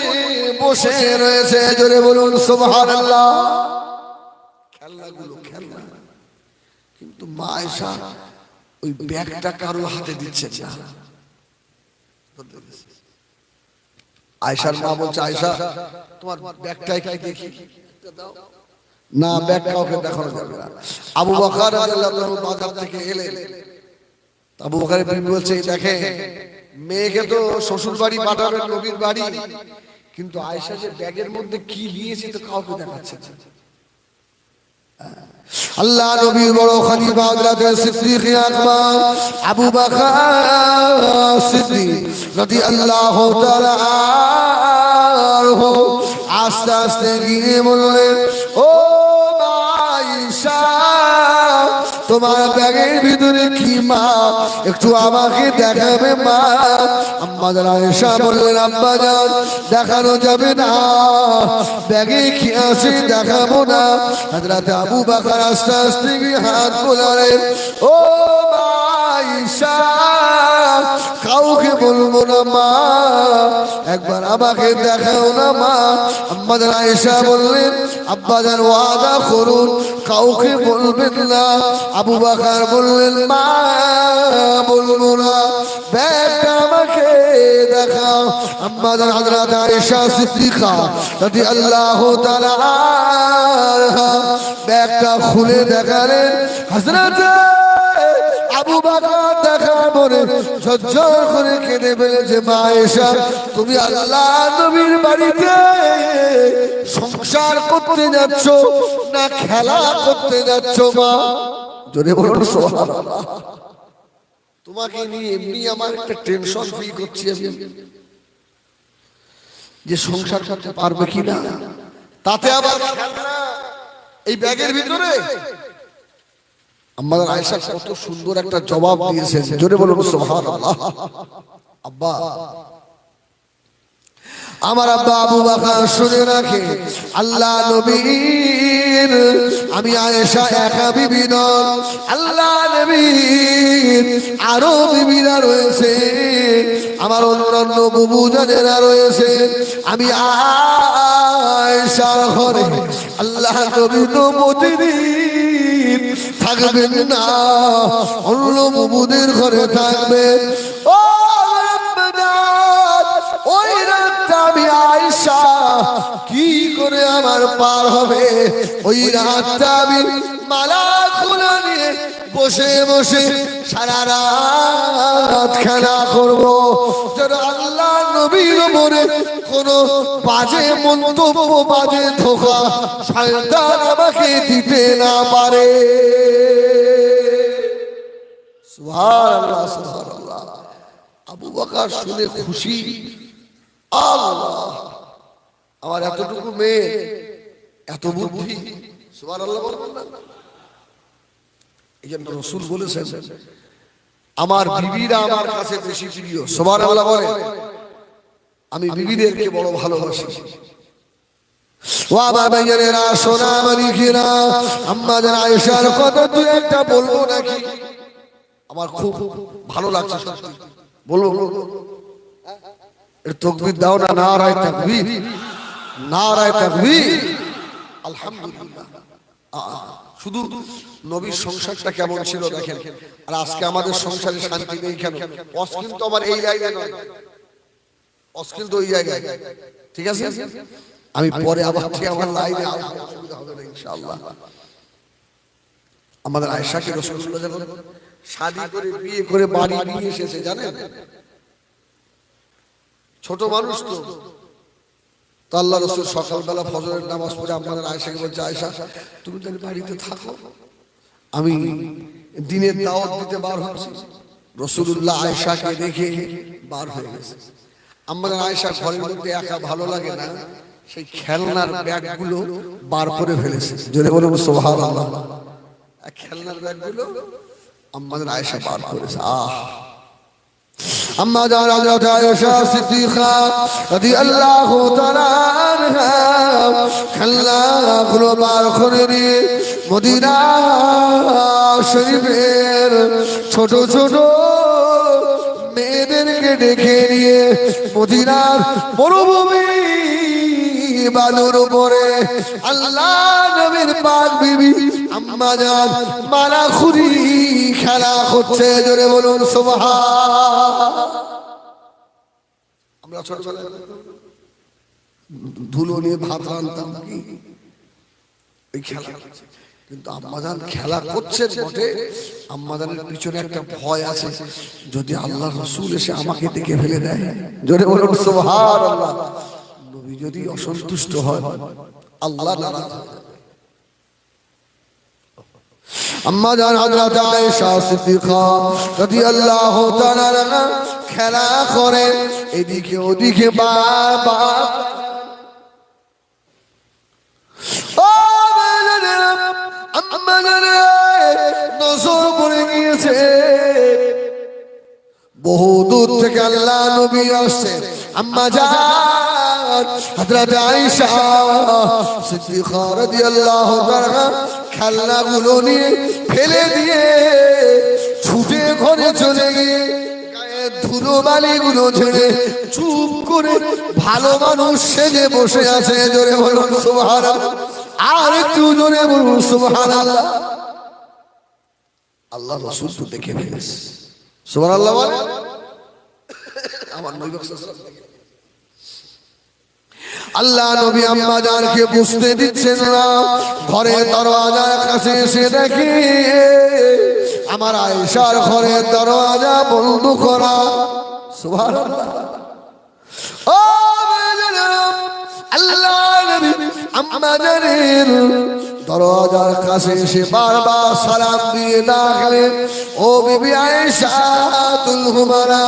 বসে রয়েছে। জোরে বলুন সুবহানাল্লাহ। খেলনাগুলো খেলনা, কিন্তু মা আয়েশা ওই ব্যাগটা কারো হাতে দিচ্ছেন না। আয়েশার মা বলছে, আয়েশা তোমার ব্যাগটাই কি দেখি, না ব্যাগ কাউকে দেখানো যাবে না। আবু বকর রাদিয়াল্লাহু তাআলা বাজার থেকে এলেন, আবু বকরের বিবি বলছে, দেখে মেয়েকে তো শ্বশুর বাড়ি পাঠাবেন, নবীর বাড়ি, কিন্তু আয়েশা যে ব্যাগের মধ্যে কি নিয়েছে তো কাউকে দেখাচ্ছে না। আল্লাহ নবীর বড় খলিফা হযরত সিদ্দিক আকবর আবু বকর সিদ্দিক রাদিয়াল্লাহু তাআলা আস্তে আস্তে গিয়ে বললেন, ও আয়েশা তোমার ব্যাগের ভিতরে কি মা, একটু আমাকে দেখাবে মা? আম্মা জান আয়েশা বললেন, আব্বা জান দেখানো যাবে না, ব্যাগে কি আছে দেখাবো না। হযরত আবু বকর আস্তে আস্তে গিয়ে হাত বোলালেন, ও আয়েশা কাউকে বলবো না মা, একবার আমাকে দেখাও না মা। আম্মা জান আয়েশা বললেন, আব্বা জান ওয়াদা করুন কাউকে বলবেন না। আবু বকর বললেন, মা বলবো না, ব্যাগটা আমাকে দেখাও। আম্মা জান হযরত আয়েশা সিদ্দিকা রাদিয়াল্লাহু তাআলা ব্যাগটা খুলে দেখালেন। হযরত আবু বকর দেখা পরে ঝরঝর করে কেঁদে ফেলেছে। মা আয়েশা তুমি আল্লাহ নবীর বাড়িতে সংসার করতে যাচ্ছ না খেলা করতে যাচ্ছ মা? জোরে বলুন সুবহানাল্লাহ। তোমাকে নিয়ে এমনি আমার একটা টেনশন ফিল করছি আমি, যে সংসার করতে পারবে কিনা, তাতে আবার এই ব্যাগের ভিতরে। আমাদের আয়েশা কত সুন্দর একটা জবাব দিয়েছেন, জোরে বলুন সুবহানাল্লাহ। আব্বা আমার আব্বা আবু বকর শুনে রাখে, আল্লাহ নবীর আমি আয়েশা একা বিবি নন, আল্লাহ নবীর আরো বিবিরা রয়েছে, আমার অন্যান্য বুবুজানেরা রয়েছে। আমি আয়েশার ঘরে আল্লাহ নবী তো প্রতিদিন থাকবেন না, অন্য বুবুদের ঘরে থাকবে। ও ওই রাতটা আমি আয়েশা কি করে আমার পার হবে? ওই রাতটা আমি মালা খোলা নিয়ে বসে বসে সারা রাত খেলা করবো, যেন আল্লাহ নবীর উপরে কোনো বাজে মন্তব্য, বাজে ধোঁকা শয়তান আমাকে দিতে না পারে। সুবহানাল্লাহ সুবহানাল্লাহ। আবু বকর শুনে খুশি, আল্লাহ আমার এতটুকু মেয়ে এত বুদ্ধি, সুবহানাল্লাহ বলবেন না? এই জন্য রাসূল বলেছেন, আমার বিবিরা আমার কাছে বেশি প্রিয়, সুবহানাল্লাহ বলে, আমি বিবিদেরকে বড় ভালোবাসি। ও আমার ভাইয়েরা সোনা মানিকেরা, আম্মা জান আয়েশার কথা তুই একটা বলবো নাকি? আমার খুব ভালো লাগছে সত্যি, বলবো? তাকবীর দাও না, নারায়ে তাকবীর, নারায়ে তাকবীর, আলহামদুলিল্লাহ। শুধু নবীর সংসারটা কেমন ছিল দেখেন, আর আজকে আমাদের সংসারে শান্তি নেই কেন? অশ্লীল তো আমার এই জায়গায় নয়, অশ্লীল তো ওই জায়গায়, ঠিক আছে? আমি পরে আবার ঠিক আমার লাইনে আসবো, অসুবিধা হবে না ইনশাআল্লাহ। আমাদের আয়েশাকে রাসূলুল্লাহ যখন শাদী করে বিয়ে করে বাড়ি নিয়ে এসেছে জানেন, ছোট মানুষ তো, তো আল্লাহ রাসূল সকালবেলা ফজরের নামাজ পড়ে আমাদের আয়েশাকে বলছে, আয়েশা তুমি তাহলে বাড়িতে থাকো, আমি দিনের দাওয়াত দিতে বার হচ্ছি। রাসূলুল্লাহ আয়েশাকে দেখে বার হয়ে গেছে। আমাদের আয়েশা ঘরের মধ্যে একা ভালো লাগে না, সেই খেলনার ব্যাগগুলো বার করে ফেলেছে, জোরে বলুন সুবহানাল্লাহ। খেলনার ব্যাগগুলো আমাদের আয়েশা বার করেছে। আম্মা জান হযরত আয়েশা সিদ্দিকা রাদিয়াল্লাহু তাআলা আনহা খেলনাগুলো বার করে নিয়ে মদিনা শরীফের ছোট ছোট মেয়েদেরকে ডেকে নিয়ে মদিনার মরুভূমি বালুর উপরে আল্লাহ নবীর পাক বিবি আম্মা জান মালাখুরি খেলা করছে, জোরে বলুন সুবহান। আমরা ছোটবেলায় ধুলো নিয়ে ভাত রান্তাম, কি এই খেলা, কিন্তু আম্মাজান খেলা করছে বটে, আম্মাজানের পিছনে একটা ভয় আছে, যদি আল্লাহ রাসূল এসে আমাকে দেখে ফেলে দেয়, জোরে বলুন সুবহানাল্লাহ, নবী যদি অসন্তুষ্ট হয় আল্লাহ নারাজ হয়। আম্মাজান হযরত আয়েশা সিদ্দিকা রাদিয়াল্লাহু তাআলা আনহা খেলা করে এদিকে ওদিকে বাবা নজর পড়ে গিয়েছে, বহু দূর থেকে আল্লাহ নবী আসছে। আম্মা জান হযরত আয়েশা সিদ্দিকা রাদিয়াল্লাহু তাআলা খেলনাগুলো নিয়ে ফেলে দিয়ে ছুটে ঘরে চলে গিয়ে গায়ের ধুলো বালিগুলো ঝেড়ে চুপ করে ভালো মানুষ সেজে বসে আছে, জোরে বলুন সুবহানাল্লাহ, আর একটু জোরে বলুন সুবহানাল্লাহ। আল্লাহ রাসূল তো দেখে ফেলেছে, সুবহানাল্লাহ বলে আমার নবী আল্লাহ নবী আম্মা জানকে বুঝতে দিচ্ছেন না, ঘরের দরওয়াজার কাছে এসে দেখে আমার আয়েশার ঘরের দরওয়াজা বন্ধ করা, সুবহানাল্লাহ। ও আল্লাহ নবী আম্মা জানের দরওয়াজার কাছে এসে বারবার সালাম দিয়ে ডাকলেন, ও বিবি আয়েশা তুল হুমারা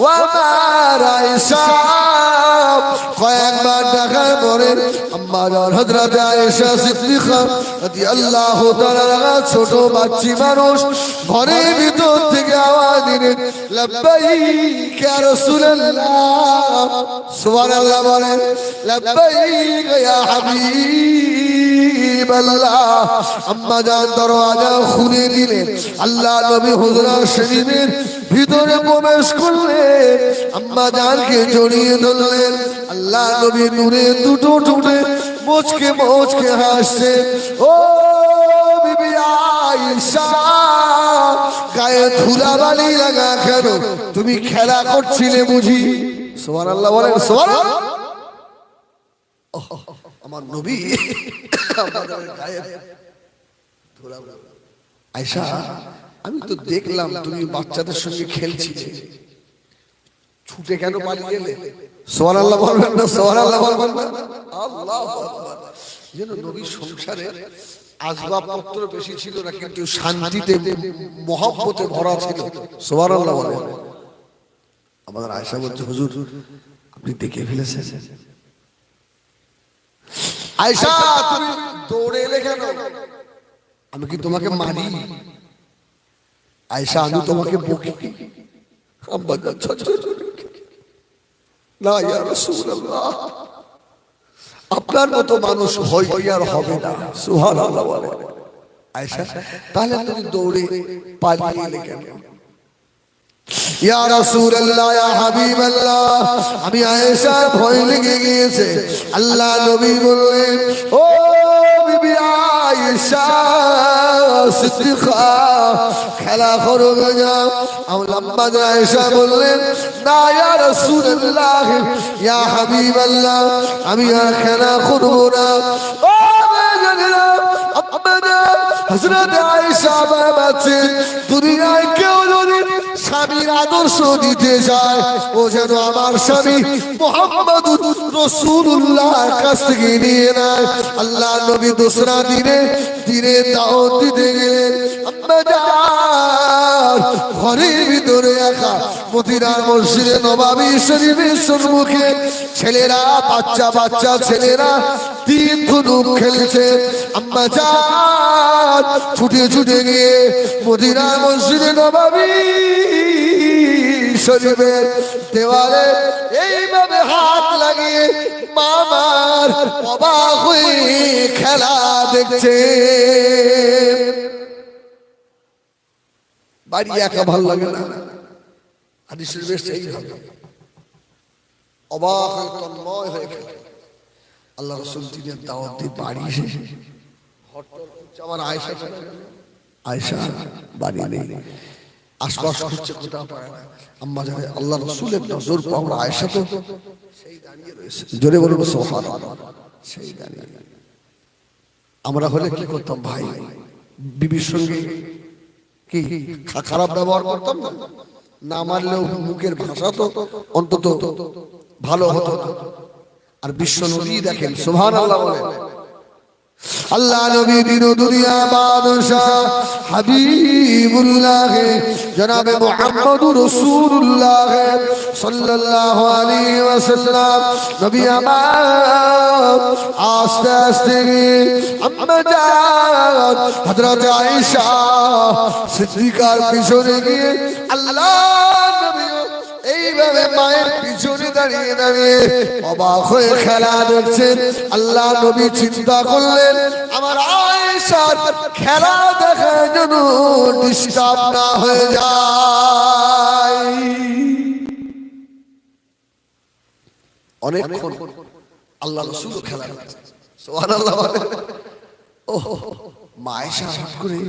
ওয়া মার আয়েশা। কয়েকবার ডাকার পরে আম্মা জান হযরত আয়েশা সিদ্দিকা রাদিয়াল্লাহু তাআলা ছোট বাচ্চি মানুষ ঘরের ভিতর থেকে আওয়াজ দিলেন, লাব্বাইক ইয়া রাসূলুল্লাহ, সুবহানাল্লাহ বলেন, লাব্বাইক ইয়া হাবিবাল্লাহ। আম্মা জান দরওয়াজা খুলে দিলেন, আল্লাহ নবী হুজরা শরীফের ভিতরে প্রবেশ করলেন, আম্মা জানকে জড়িয়ে ধরলেন। আল্লাহ নবী নূরে দুটো ঠোঁটে মুচকে মুচকে হাসছে, ও বিবি আয়েশা গায়ে ধুলাবালি লাগা কেন, তুমি খেলা করছিলে বুঝি? সুবহানাল্লাহ বলেন, সুবহানাল্লাহ। আমার নবী গায়ে ধুলাবালি। আয়েশা আমি তো দেখলাম তুমি বাচ্চাদের সঙ্গে খেলছিলে, ছুটে কেন পালিয়ে গেলে? সুবহানাল্লাহ বলবেন না, সুবহানাল্লাহ বলবেন না, আল্লাহু আকবার। যেন নবীর সংসারে আসবাবপত্র বেশি ছিল না, কিন্তু শান্তিতে মহব্বতে ভরা ছিল, সুবহানাল্লাহ বলেন। আমাদের আয়েশা বলছে, হুজুর আপনি দেখে ফেলেছেন। আয়েশা তুমি দৌড়ে এলে কেন? আমি কি তোমাকে মারি? আয়েশা আমি তোমাকে বকি? আম্মা জান না ইয়া রাসূলুল্লাহ, আপনার মতো মানুষ হয় আর হবে না, সুবহানাল্লাহ বলে। আয়েশা তাহলে তুমি দৌড়ে পালিয়ে এলে কেন? ইয়া রাসূলুল্লাহ, ইয়া হাবিবাল্লাহ, আমি আয়েশা ভয় লেগে গিয়েছে। আল্লাহ নবী বললেন, ও বিবি আয়েশা সিদ্দিকা খেলা করো না। আম্মা আয়েশা বললেন, না ইয়া রাসূলুল্লাহ, ইয়া হাবিবাল্লাহ, আমি আর খেলা করব না। ও জানেনা আম্মা হযরত আয়েশা বাবাছে, দুনিয়ায় কেউ যদি স্বামীর আদর্শ দিতে যায়, ও যেন আমার স্বামী মুহাম্মদুর রাসূলুল্লাহর কাছ থেকে নিয়ে নেয়। আল্লাহ নবী দোসরা দিনে দাওয়াত দিতে গেলেন। আম্মা জান ঘরের ভিতরে একা মদিনার মসজিদে নববী শরীফের সম্মুখে ছেলেরা, বাচ্চা ছেলেরা তিন ধনুক খেলছে। আম্মা জান ছুটে ছুটে গিয়ে মদিনার মসজিদে নববী শরীফের দেওয়ালে এইভাবে হাত লাগিয়ে মামার অবাক হয়ে খেলা দেখছে। বাড়ি একা ভালো লাগে না, হাদিসের বেশ এইভাবে অবাক হয়ে তন্ময় হয়ে খেলে। আল্লাহ রাসূল দিনের দাওয়াত দিয়ে বাড়ি এসে আমার আয়েশা আয়েশা বাড়ি নেই, আশপাশ করছে কোথাও পায় না। আম্মা জানে আল্লাহ রাসূলের নজর পাওয়া আয়েশা তো সেই দাঁড়িয়ে রয়েছে, জোরে বলুন সুবহানাল্লাহ। সেই দাঁড়িয়ে আমরা হলে কি করতাম ভাই? বিবির সঙ্গে কি খারাপ ব্যবহার করতাম না? না মারলেও মুখের ভাষা তো অন্তত ভালো হতো না। আর বিশ্ব নবী দেখেন সুবহানাল্লাহ বলেন, আল্লাহ নবী দিন দুনিয়া বাদশা হাবিবুল্লাহ জনাবে মুহাম্মদুর রাসূলুল্লাহ সাল্লাল্লাহু আলাইহি ওয়াসাল্লাম নবী আমার আস্তে আস্তে আম্মা জান হযরত আয়েশা সিদ্দিকার পিছনে গিয়ে আল্লাহ নবী এইভাবে মায়ের পিছনে দাঁড়িয়ে দাঁড়িয়ে অবাক হয়ে খেলা দেখছেন। আল্লাহ নবী চিন্তা করলেন আমার আয়েশার খেলা দেখার জন্য ডিস্টার্ব না হয়ে যায়। অনেকক্ষণ আল্লাহ রাসূল খেলা দেখছেন, সুবহানাল্লাহ। ও মা আয়েশা হঠাৎ করে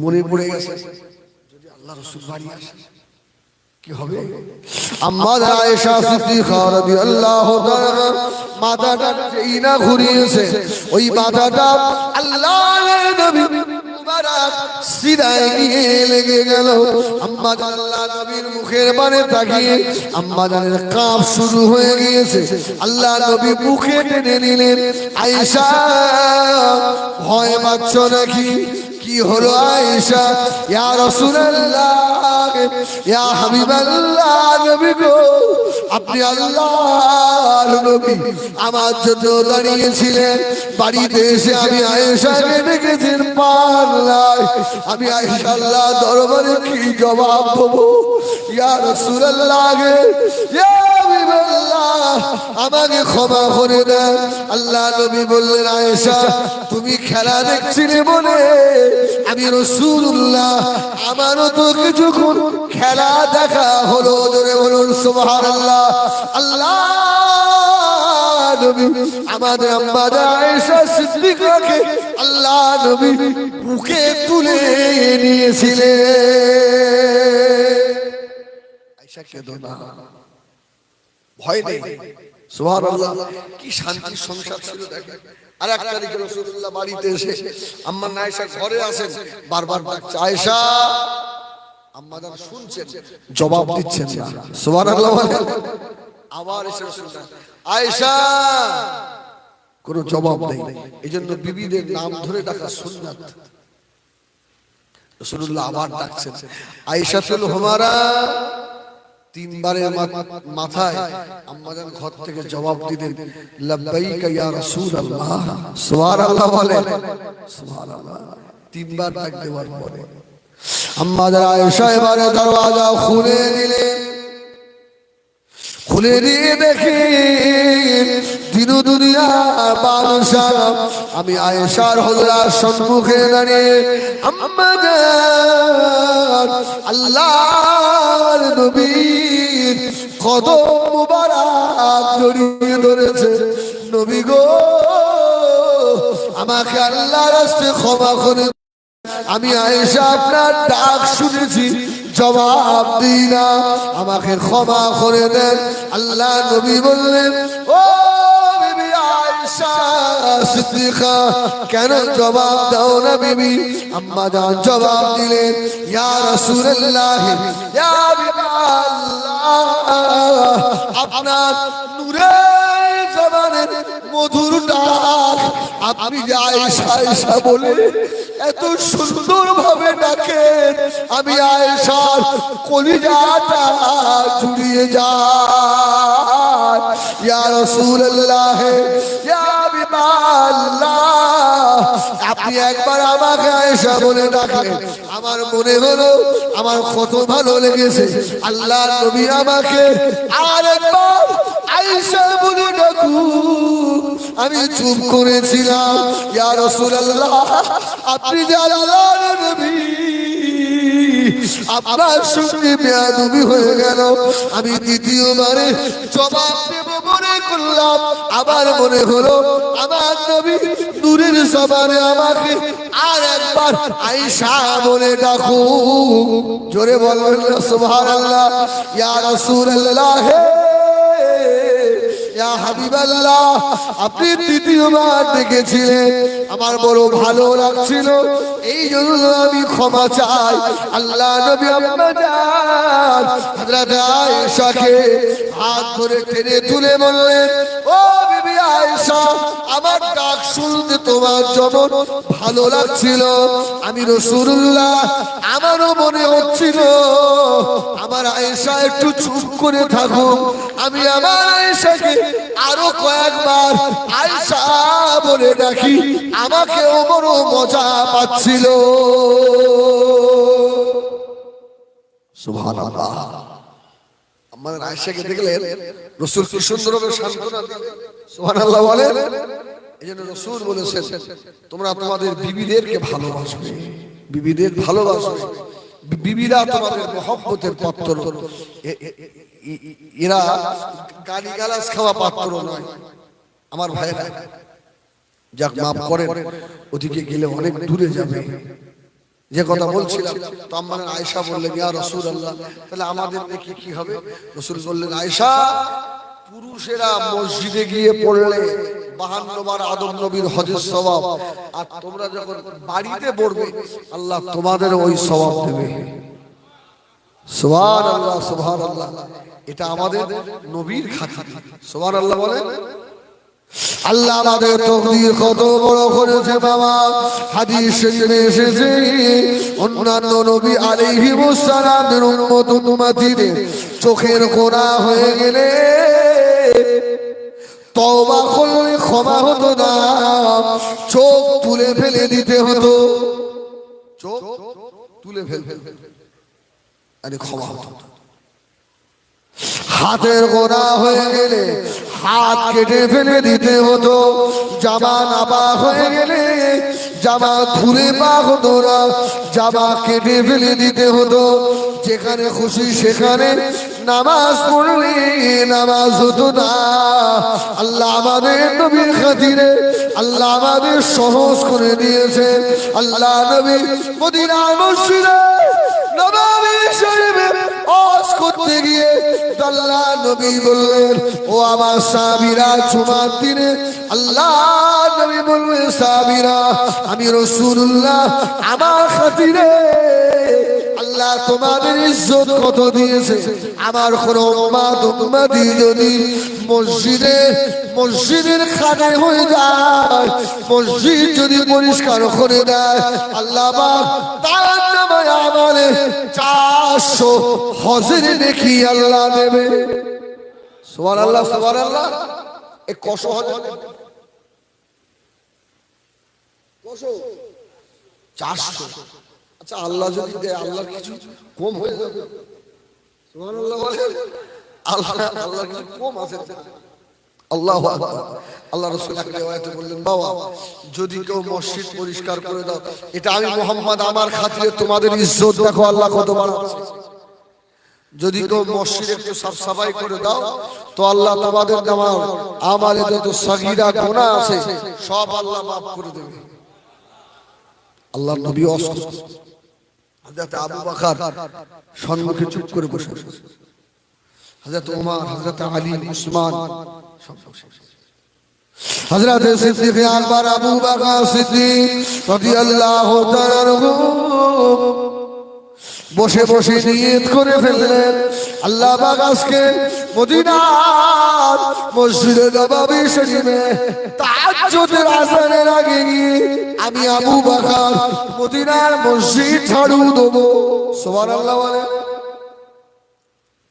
মনে পড়ে গেছে যদি আল্লাহ রাসূল বাড়ি আসে কি হবে? আম্মা আয়েশা সিদ্দিকা রাদিয়াল্লাহু তাআলা মাথাটা যেইনা ঘুরিয়েছে ওই মাথাটা আল্লাহর নবী মুবারক সিনায় গিয়ে লেগে গেল। আম্মা আল্লাহ নবীর মুখের পানে তাকিয়ে আম্মা জানের কাঁপ শুরু হয়ে গিয়েছে। আল্লাহ নবী মুখে টেনে নিলেন, আয়েশা ভয় পাচ্ছ নাকি? কি হলো আয়েশা? ইয়া রাসূলুল্লাহ ইয়া হাবিবাল্লাহ, নবী গো আপনি আল্লাহর নবী আমার জন্য দাঁড়িয়েছিলেন, বাড়িতে এসে আমি আয়েশাকে দেখেছেন পাল্লায়, আমি আয়েশা আল্লাহ দরবারে কি জবাব দেবো? ইয়া রাসূলুল্লাহ ইয়া হাবিবাল্লাহ আমাকে ক্ষমা করে দেন। আল্লাহ নবী বললেন আয়েশা তুমি খেলা দেখছিলে বলে আমি রাসূলুল্লাহ আমারও তো কিছুক্ষণ খেলা দেখা হলো, জোরে বলুন সুবহানাল্লাহ। আল্লাহ নবী আমাদের আম্মা আয়েশা সিদ্দিকাকে আল্লাহ নবী বুকে তুলে নিয়েছিলেন। আয়েশা কেঁদো না, ভয় নেই, সুবহানাল্লাহ। কি শান্তির সংসার ছিল দেখেন। আর এক তারিখে রাসূলুল্লাহ বাড়িতে এসে আম্মা আয়েশা ঘরে আসেন, বারবার ডাকছে আয়েশা। আম্মা জান শুনছেন, জবাব দিচ্ছেন না, সুবহানাল্লাহ বলেন। আবার এসে শুনছেন আয়েশা, কোনো জবাব নেই। এইজন্য বিবিদের নাম ধরে ডাকা সুন্নাত। রাসূলুল্লাহ আবার ডাকছেন আয়েশাতুল হুমারা, তিনবারের মাথায় আম্মাজান ঘর থেকে জবাব দিলেন লাব্বাইকা ইয়া রাসূলুল্লাহ, সুবহানাল্লাহ বলেন, সুবহানাল্লাহ। তিনবার ডাক দেওয়ার পরে আম্মাজান আয়েশা এবারে দরওয়াজা খুলে দিলেন। খুলে দিয়ে দেখি দিন দুনিয়া বাদশা আমি আয়েশার হজরার সম্মুখে দাঁড়িয়ে আম্মাজান আল্লাহর নবীর কদম মুবারক জড়িয়ে ধরেছে। নবী গো আমাকে আল্লাহর রাস্তায় ক্ষমা করে, আমি আয়েশা আপনার ডাক শুনেছি জবাব দিই না, আমাকে ক্ষমা করে দেন। আল্লাহ নবী বললেন ও বিবি আয়েশা সিদ্দিকা কেন জবাব দাও না বিবি? আম্মা জান জবাব দিলেন ইয়া রাসূলুল্লাহ ইয়া হাবিবাল্লাহ আপনার নূরে জবানের মধুর ডাক আপনি যে আয়েশা আয়েশা বলে এত সুন্দর ভাবে ডাকেন, আমি আয়েশার কলিজাটা জুড়িয়ে যায়। ইয়া রাসূলুল্লাহ ইয়া হাবিবাল্লাহ আপনি একবার আমাকে আয়েশা বলে ডাকেন, আমার মনে হলো আমার কত ভালো লেগেছে। আল্লাহর নবী আমাকে আরেকবার আয়েশা বলে ডাকুন, আমি চুপ করেছিলাম। ইয়া রাসূলুল্লাহ আপনি যে আল্লাহর নবী আপনার সঙ্গে বেয়াদবি হয়ে গেল, আমি দ্বিতীয়বারে জবাব দেব মনে করলাম, আবার মনে হলো আমার নবী নূরের জবানে আমাকে আর একবার আয়েশা বলে ডাকু। জোরে বলবেন না সুবহানাল্লাহ। ইয়া রাসূলুল্লাহ, ইয়া হাবিবাল্লাহ, আপনি তৃতীয়বার ডেকেছিলেন, আমার বড় ভালো লাগছিল, এই জন্য আমি ক্ষমা চাই। আল্লাহ নবী আম্মাজান হযরত আয়েশাকে হাত ধরে টেনে তুলে বললেন, ও বিবি আয়েশা, আমার ডাক শুনতে তোমার যেমন ভালো লাগছিল, আমি রাসূলুল্লাহ আমারও মনে হচ্ছিল আমার আয়েশা একটু চুপ করে থাকুক, আমি আমার আয়েশাকে আরো কয়েকবার আয়েশা বলে ডাকি, আমাকেও বড় মজা পাচ্ছিল। সুবহানাল্লাহ। আমাদের আয়েশাকে দেখলেন রাসূল কি সুন্দরভাবে সান্ত্বনা দিলেন। সুবহানাল্লাহ বলেন। এইজন্য রাসূল বলেছেন, তোমরা তোমাদের বিবিদেরকে ভালোবাসবে, বিবিদের ভালোবাসবে, বিবিরা তোমাদের মহব্বতের পাত্র, এরা গালিগালাজ খাওয়া পাত্র নয়। আমার ভাইরা যাক মাফ করেন, ওদিকে গেলে অনেক দূরে যাবে। যে কথা বলছিলাম, তো আমার আয়েশা বললেন, ইয়া রাসূলুল্লাহ, তাহলে আমাদের দেখি কি হবে? রাসূল বললেন, আয়েশা, পুরুষেরা মসজিদে গিয়ে পড়লে 52 বার আদম নবীর হজের সওয়াব, আর তোমরা যখন বাড়িতে পড়বে আল্লাহ তোমাদের ওই সওয়াব দেবে। সুবহানাল্লাহ, সুবহানাল্লাহ। এটা আমাদের নবীর খাতির। সুবহানাল্লাহ বলেন। আল্লাহ আমাদের তাকদীর কত বড় করেছে বাবা। হাদিস শরীফে এসেছে, অন্যান্য নবী আলাইহিমুস সালামের উম্মত উম্মতিদের চোখের কোণা হয়ে গেলে তওবা করলে ক্ষমা হতো না, চোখ তুলে ফেলে দিতে হতো, চোখ তুলে ফেলে আরে ক্ষমা হতো। হাতের গোনা হয়ে গেলে হাত কেটে ফেলে দিতে হতো, জামা নাবা হয়ে গেলে জামা ধুলে পা হতো না, জামা কেটে ফেলে দিতে হতো। যেখানে খুশি সেখানে নামাজ পড়লে নামাজ হতো না। আল্লাহ আমাদের নবীর খাতিরে আল্লাহ আমাদের সহজ করে দিয়েছে। আল্লাহ নবী মদিনার মসজিদে নববী শরীফে ওয়াজ করতে গিয়ে আল্লাহ নবী বললেন, ও আমার সাহাবীরা, জুমার দিনে আল্লাহ নবী বললেন, সাহাবীরা, আমি রাসূলুল্লাহ আমার খাতিরে আল্লাহ তোমাদের ইজ্জত কত দিয়েছে। আমার কোন উম্মতি যদি মসজিদের খানে হয়ে যায়, মসজিদ যদি পরিষ্কার করে দেয়, আল্লাহ তার নামে আমলে 400 হজের নেকি আল্লাহ দেবে। সুবহানাল্লাহ, সুবহানাল্লাহ। এই কত হজ? 400। আচ্ছা, আল্লাহ যদি দেয়, আল্লাহর কিছু কম হয়ে যাবে? সুবহানাল্লাহ বলেন। আল্লাহর কিছু কম আছে? আল্লাহু আকবার। আল্লাহ রাসূল এক রিওয়ায়াতে বললেন, বাবা যদি কেউ মসজিদ পরিষ্কার করে দাও, এটা আমি মুহাম্মদ আমার খাতিরে তোমাদের ইজ্জত দেখো আল্লাহ কত বাড়াচ্ছে। যদি কেউ মসজিদ একটু সাফ সাফাই করে দাও, তো আল্লাহ তোমাদের নামাজ আমালে যত সগীরা গুনাহ আছে সব আল্লাহ মাফ করে দেবে। আল্লাহর নবী হযরত আবু বকর সম্মুখে চুপ করে বসে আছে, হযরত ওমর, হযরত আলী, উসমান সব বসে আছে। হযরত সিদ্দিক আকবর আবু বকর সিদ্দিক রাদিয়াল্লাহু তাআলা আনহু বসে বসে নিয়ত করে ফেললেন, আল্লাহ পাক আজকে মদিনার মসজিদে নববী শরীফে তাহাজ্জুদের আযানের আগে গিয়ে আমি আবু বকর মদিনার মসজিদ ঝাড়ু দেব। সুবহানাল্লাহ বলে।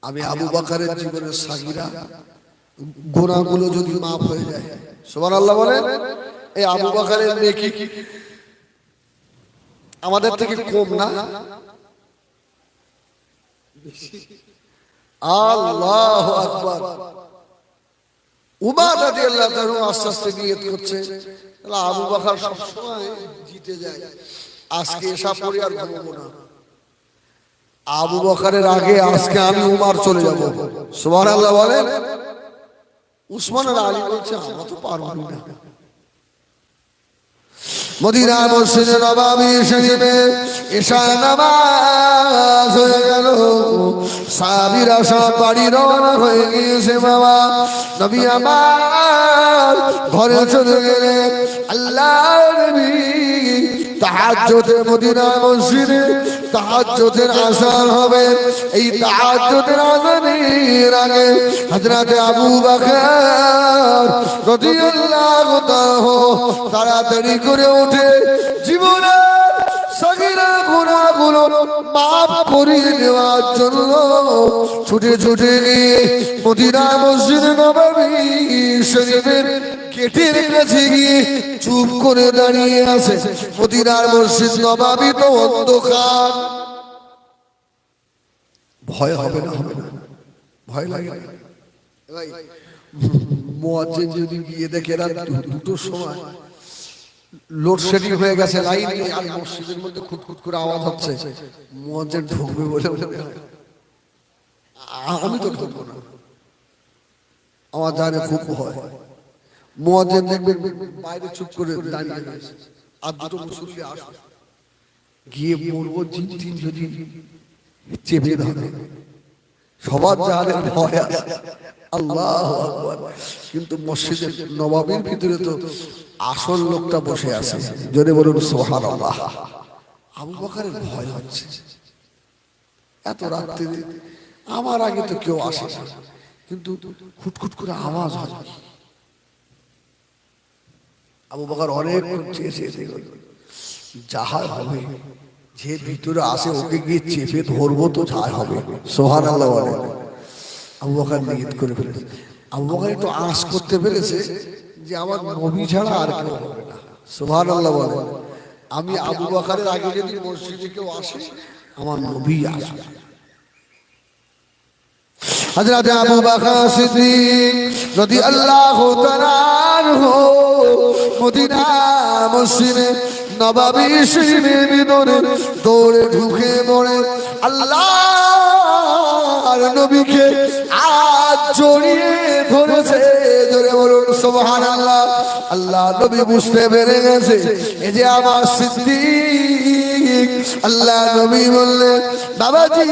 আমি আবু বকরের জীবনের সাগীরা গুনাহগুলো যদি মাফ হয়ে যায়, সুবহানাল্লাহ বলে, এই আবু বকরের নেকি আমাদের থেকে কম না? আল্লাহু আকবার। উমর রাদিয়াল্লাহু তাআলা আস্তে আস্তে নিয়ত করছে, আবু বকর সব সময় জিতে যায়, আজকে এসা পড়ি আর ঘুমাবো না। আবু বকরের আগে আজকে আমি উমার চলে যাব, সুবহানাল্লাহ বলেন। উসমান আর আলী বলছে আমরা তো পারবো না। মদিনা মসজিদে নববী শরীফে এশা নামাজ হয়ে গেল, সাহাবীরা সব বাড়ি রওনা হয়ে গিয়েছে। বাবা নবী আমার ঘরে চলে গেলেন। আল্লাহর নবী তাহাজ্জুদে মদিনা মসজিদে তাহাজ্জুদের আযান হবে। এই তাহাজ্জুদের আযানের আগে হযরত আবু বকর রাদিয়াল্লাহু তাআলা তাড়াতাড়ি করে উঠে জীবনের সগীরা গুনাহগুলো মাফ করে দেওয়ার জন্য ছুটে ছুটে গিয়ে মদিনা মসজিদ নববী শরীফের গেটের কাছে গিয়ে চুপ করে দাঁড়িয়ে আছে। মদিনার মসজিদ নববী তো অন্ধকার। ভয় হবে না? হবে না? ভয় লাগে না? ভাই মুয়াজ্জিন যদি গিয়ে দেখে রাত 2টোর সময় লোডশেডিং হয়ে গেছে, লাইন নেই, আর মসজিদের মধ্যে খুটখুট করে আওয়াজ হচ্ছে, মুয়াজ্জিন ঢুকবে বলে আমি তো ঢুকবো না, আমার জানে খুব ভয়। মুয়াজ্জিন দেখবেন বাইরে চুপ করে দাঁড়িয়ে গেছে, আর 2টো মুসল্লি আসবে, গিয়ে মরবো জিন যদি চেপে ধরে, সবার যাদের ভয় আছে। আল্লাহু আকবার। কিন্তু মসজিদের নববীর ভিতরে তো আসল লোকটা বসে আছে, জোরে বলুন সুবহানাল্লাহ। আবু বকরের ভয় হচ্ছে, এত রাত্রে আমার আগে তো কেউ আসে না, কিন্তু খুটখুট করে আওয়াজ হয়। আবু বকর অনেক চেয়েছে, যাহা হবে, যে ভিতরে আসে ওকে গিয়ে চেপে ধরবো তো যা হবে। সুবহানাল্লাহ বলেন। আবু বকর নিয়ত করে ফেলেছে। আবু বকর একটু আঁচ করতে পেরেছে যে আমার নবী ছাড়া আর কেউ হবে না। সুবহানাল্লাহ বলেন। আমি আবু বকরের আগে যদি মসজিদে কেউ আসে, আমার নবী আসবে। হযরত আবু বকর সিদ্দিক রাদিয়াল্লাহু তাআলা আনহু মদিনা মসজিদে নববী শরীফের ভিতরে দৌড়ে ঢুকে পড়ে আল্লাহর নবীকে আজ জড়িয়ে ধরেছে। জোরে বলুন সুবহানাল্লাহ। আল্লাহ নবী বুঝতে পেরে গেছে এই যে আমার সিদ্দিক। আল্লাহ নবী বললেন, বাবাজি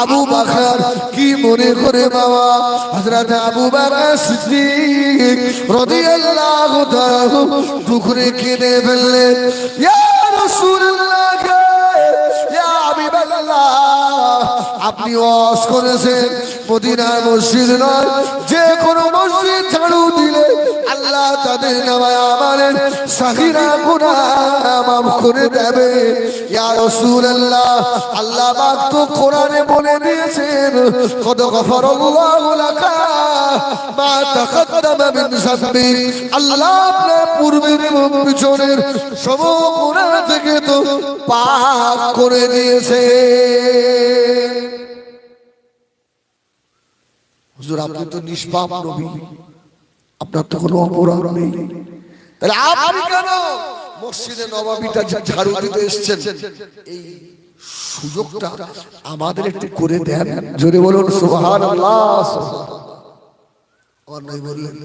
আবু বকর কি মনে করে বাবা? হযরত আবু বকর সিদ্দিক রাদিয়াল্লাহু তাআলা টুকরে কেঁদে ফেললেন, ইয়া রাসূলুল্লাহ, ইয়া হাবিবাল্লাহ, আপনি ওয়াজ করেছেন মদিনার মসজিদ নয়, যে কোনো মসজিদ ঝাড়ু দিলে আল্লাহ তাদের নামায় আমাদের সাগীরা গুনাহ মাফ করে দেবে। ইয়া রাসূলুল্লাহ, আল্লাহ পাক তো কোরআনে বলে দিয়েছেন, কদ গফারাল্লাহু লাকা মা তাকাদ্দামা মিন যামবি, আল্লাহ আপনার পূর্বের এবং পিছনের সব গুনাহ থেকে তো পাক করে দিয়েছে। হুজুর আপনি তো নিষ্পাপ নবী, আপনার তো কোনো অপরাধ নেই, তাহলে আপনি কেন মসজিদে নববীটা ঝাড়ু দিতে এসেছেন? এই সুযোগটা আমাদের একটু করে দেন। জোরে বলুন সুবহানাল্লাহ। আর নাই বললেন,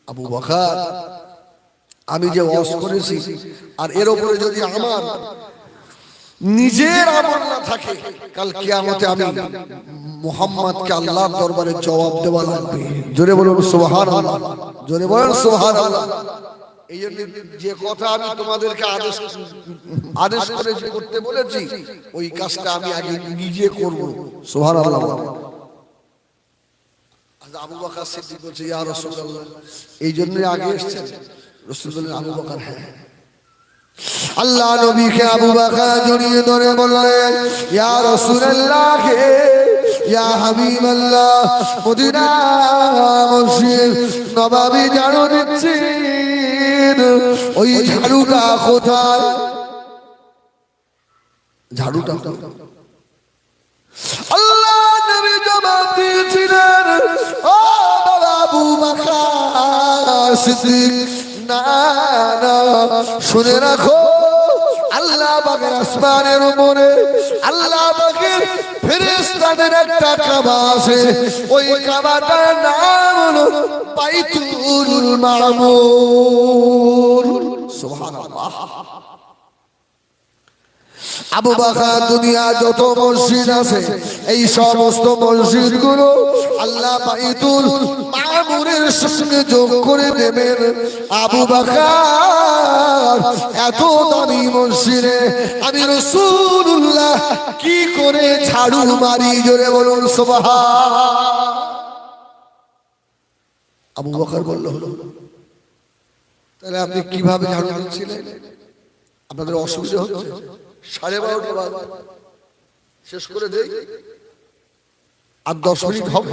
আবু বকর আমি যে ওয়াজ করেছি আর এর উপরে যদি আমার নিজের আমল না থাকে, কাল কিয়ামতে আমি মুহাম্মদকে আল্লাহর দরবারে জবাব দেওয়া লাগবে। জোরে বলুন সুবহানাল্লাহ। জোরে বলুন সুবহানাল্লাহ। এই জন্য যে কথা আমি তোমাদেরকে আদেশ করে করতে বলেছি, ওই কাজটা আমি আগে নিজে করব। সুবহানাল্লাহ। আবু বকর সিদ্দিক বলছে, ইয়া রাসূলুল্লাহ, এই জন্য আগে এসেছেন? রাসূল বললেন, আবু বকর হ্যাঁ। আল্লাহ নবীকে আবু বকর জড়িয়ে ধরে বললেন, ইয়া রাসূলুল্লাহ, ইয়া হাবিবাল্লাহ, মদিনা মসজিদ নববী ঝাড়ু দিচ্ছেন, ওই ঝাড়ুটা কোথায়? ঝাড়ুটা আল্লাহ নবী জবাব দিয়েছিলেন, ও বাবা আবু বকর সিদ্দিক, না না, শুনে রাখো, আল্লাহ পাকের আসমানের উপরে আল্লাহ পাকের ফেরেশতাদের একটা কাবা আছে, ওই কাবাটার নাম হলো বাইতুল মামুর। সুবহানাল্লাহ। আবু বকর দুনিয়া যত মসজিদ আছে এই সমস্ত মসজিদ গুলো আল্লাহ বাইতুল মামুরের সঙ্গে যোগ করে দেবেন। আবু বকর এত দামি মসজিদে আমি রাসূলুল্লাহ কি করে ঝাড়ু মারি, জোরে বলুন সুবহান। আবু বকর বলল, তাহলে আপনি কিভাবে ঝাড়ু দিচ্ছিলেন? আপনাদের অসুবিধা হচ্ছে? 12:30 বাজে শেষ করে দেই, আর 10 মিনিট হবে।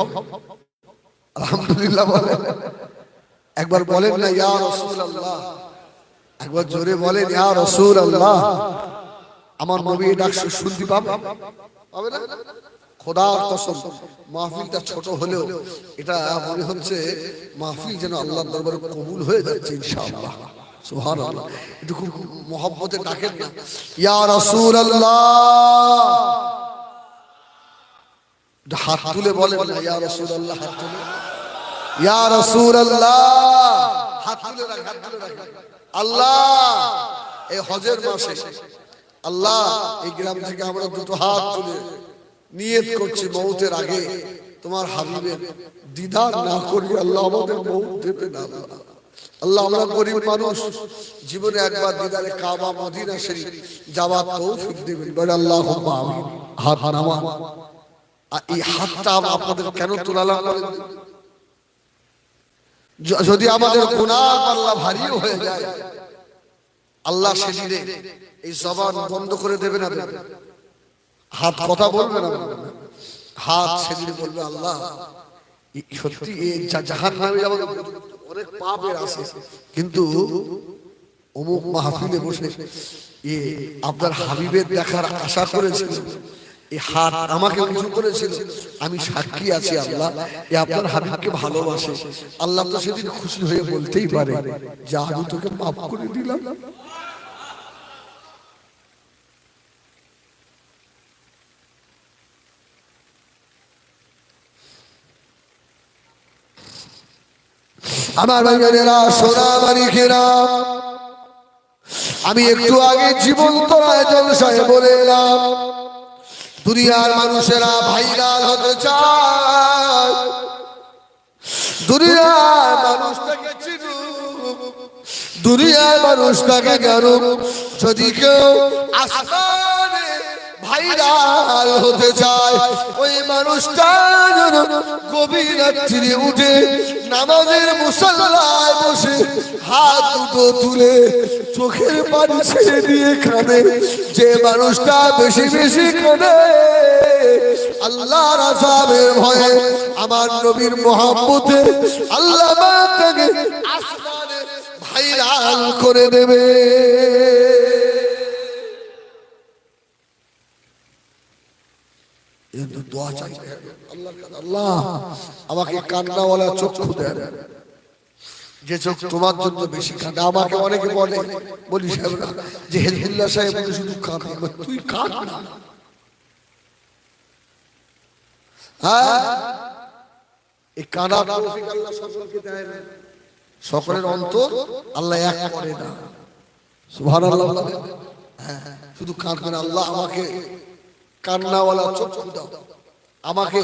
আলহামদুলিল্লাহ বলেন, একবার বলেন না ইয়া রাসূলুল্লাহ, একবার জোরে বলেন ইয়া রাসূলুল্লাহ। আমার নবী ডাক শুনতে পাবে না? খোদার কসম, মাহফিলটা ছোট হলেও এটা মনে হচ্ছে মাহফিল যেন আল্লাহর দরবারে কবুল হয়ে যাচ্ছে ইনশাআল্লাহ। সুবহানাল্লাহ। একটু খুব মহব্বতে ডাকেন না ইয়া রাসূলুল্লাহ, হাত তুলে বলেন না ইয়া রাসূলুল্লাহ, হাত তুলে ইয়া রাসূলুল্লাহ, হাত তুলে রাখেন। আল্লাহ এই হজের মাসে আল্লাহ এই গ্রাম থেকে আমরা দুটো হাত তুলে নিয়ত করছি মওতের আগে তোমার হাবিবের দিদার না করি আল্লাহ আমাদের মওত দেবে না। আল্লাহ আমরা গরিব মানুষ, জীবনে একবার দিদারে কাবা মদিনা শরীফ যাওয়ার তৌফিক দেবেন, বলে আল্লাহুম্মা আমিন। হাত নামা। এই হাতটা আপনাদের কেন তোলালাম? যদি আমাদের গুনাহ আল্লাহ ভারী হয়ে যায় আল্লাহ সেদিনে এই জবান বন্ধ করে দেবে না, দেবে হাত কথা বলবে না, হাত সেদিন বলবে আল্লাহ সত্যি জাহান্নামে যাওয়ার অনেক পাপের আছে, কিন্তু অমুক মাহফিলে বসে আপনার হাবিবের দেখার আশা করেছিল, এই হাত আমাকে উঁচু করেছিল, আমি সাক্ষী আছি আল্লাহ এ আপনার হাবিবকে ভালোবাসে। আল্লাহ তো সেদিন খুশি হয়ে বলতেই পারে যে আমি তোকে মাফ করে দিলাম। আমার ভাইয়েরা, সোনা মানিকেরা, আমি একটু আগে জীবন্ত রায় জলসায় বলে এলাম দুনিয়ার মানুষেরা ভাইরাল হতে চায়, দুনিয়ার মানুষটাকে চিনুক, দুনিয়ার মানুষটাকে জানুক। যদি কেউ আসমানে ভাইরাল হতে চায় ওই মানুষটা যেন গভীর রাত্রিরে উঠে নামাজের মুসাল্লায় বসে হাত দুটো তুলে চোখের পানি ছেড়ে দিয়ে কাঁদে। যে মানুষটা বেশি বেশি কাঁদে আল্লাহর আযাবের ভয়ে, আমার নবীর মহব্বতে আল্লাহ তাকে আসমানে ভাইরাল করে দেবে। দোয়া চাই আল্লাহ আমাকে কান্নাওয়ালা চক্ষু দেন, যে চোখ তোমার জন্য বেশি কাঁদে। আমাকে অনেকে বলে, বলি সাহেবরা যে হেলহুল্লাহ সাহেব শুধু কাঁদে, তুই কাঁদ না। হ্যাঁ, এই কাঁদা তৌফিক আল্লাহ সকলকে দেয় না, সকলের অন্তর আল্লাহ এক করে না। সুবহানাল্লাহ। হ্যাঁ, শুধু কাঁদবেন, আল্লাহ আমাকে কান্নাওয়ালা চক্ষু দাও, আমাকে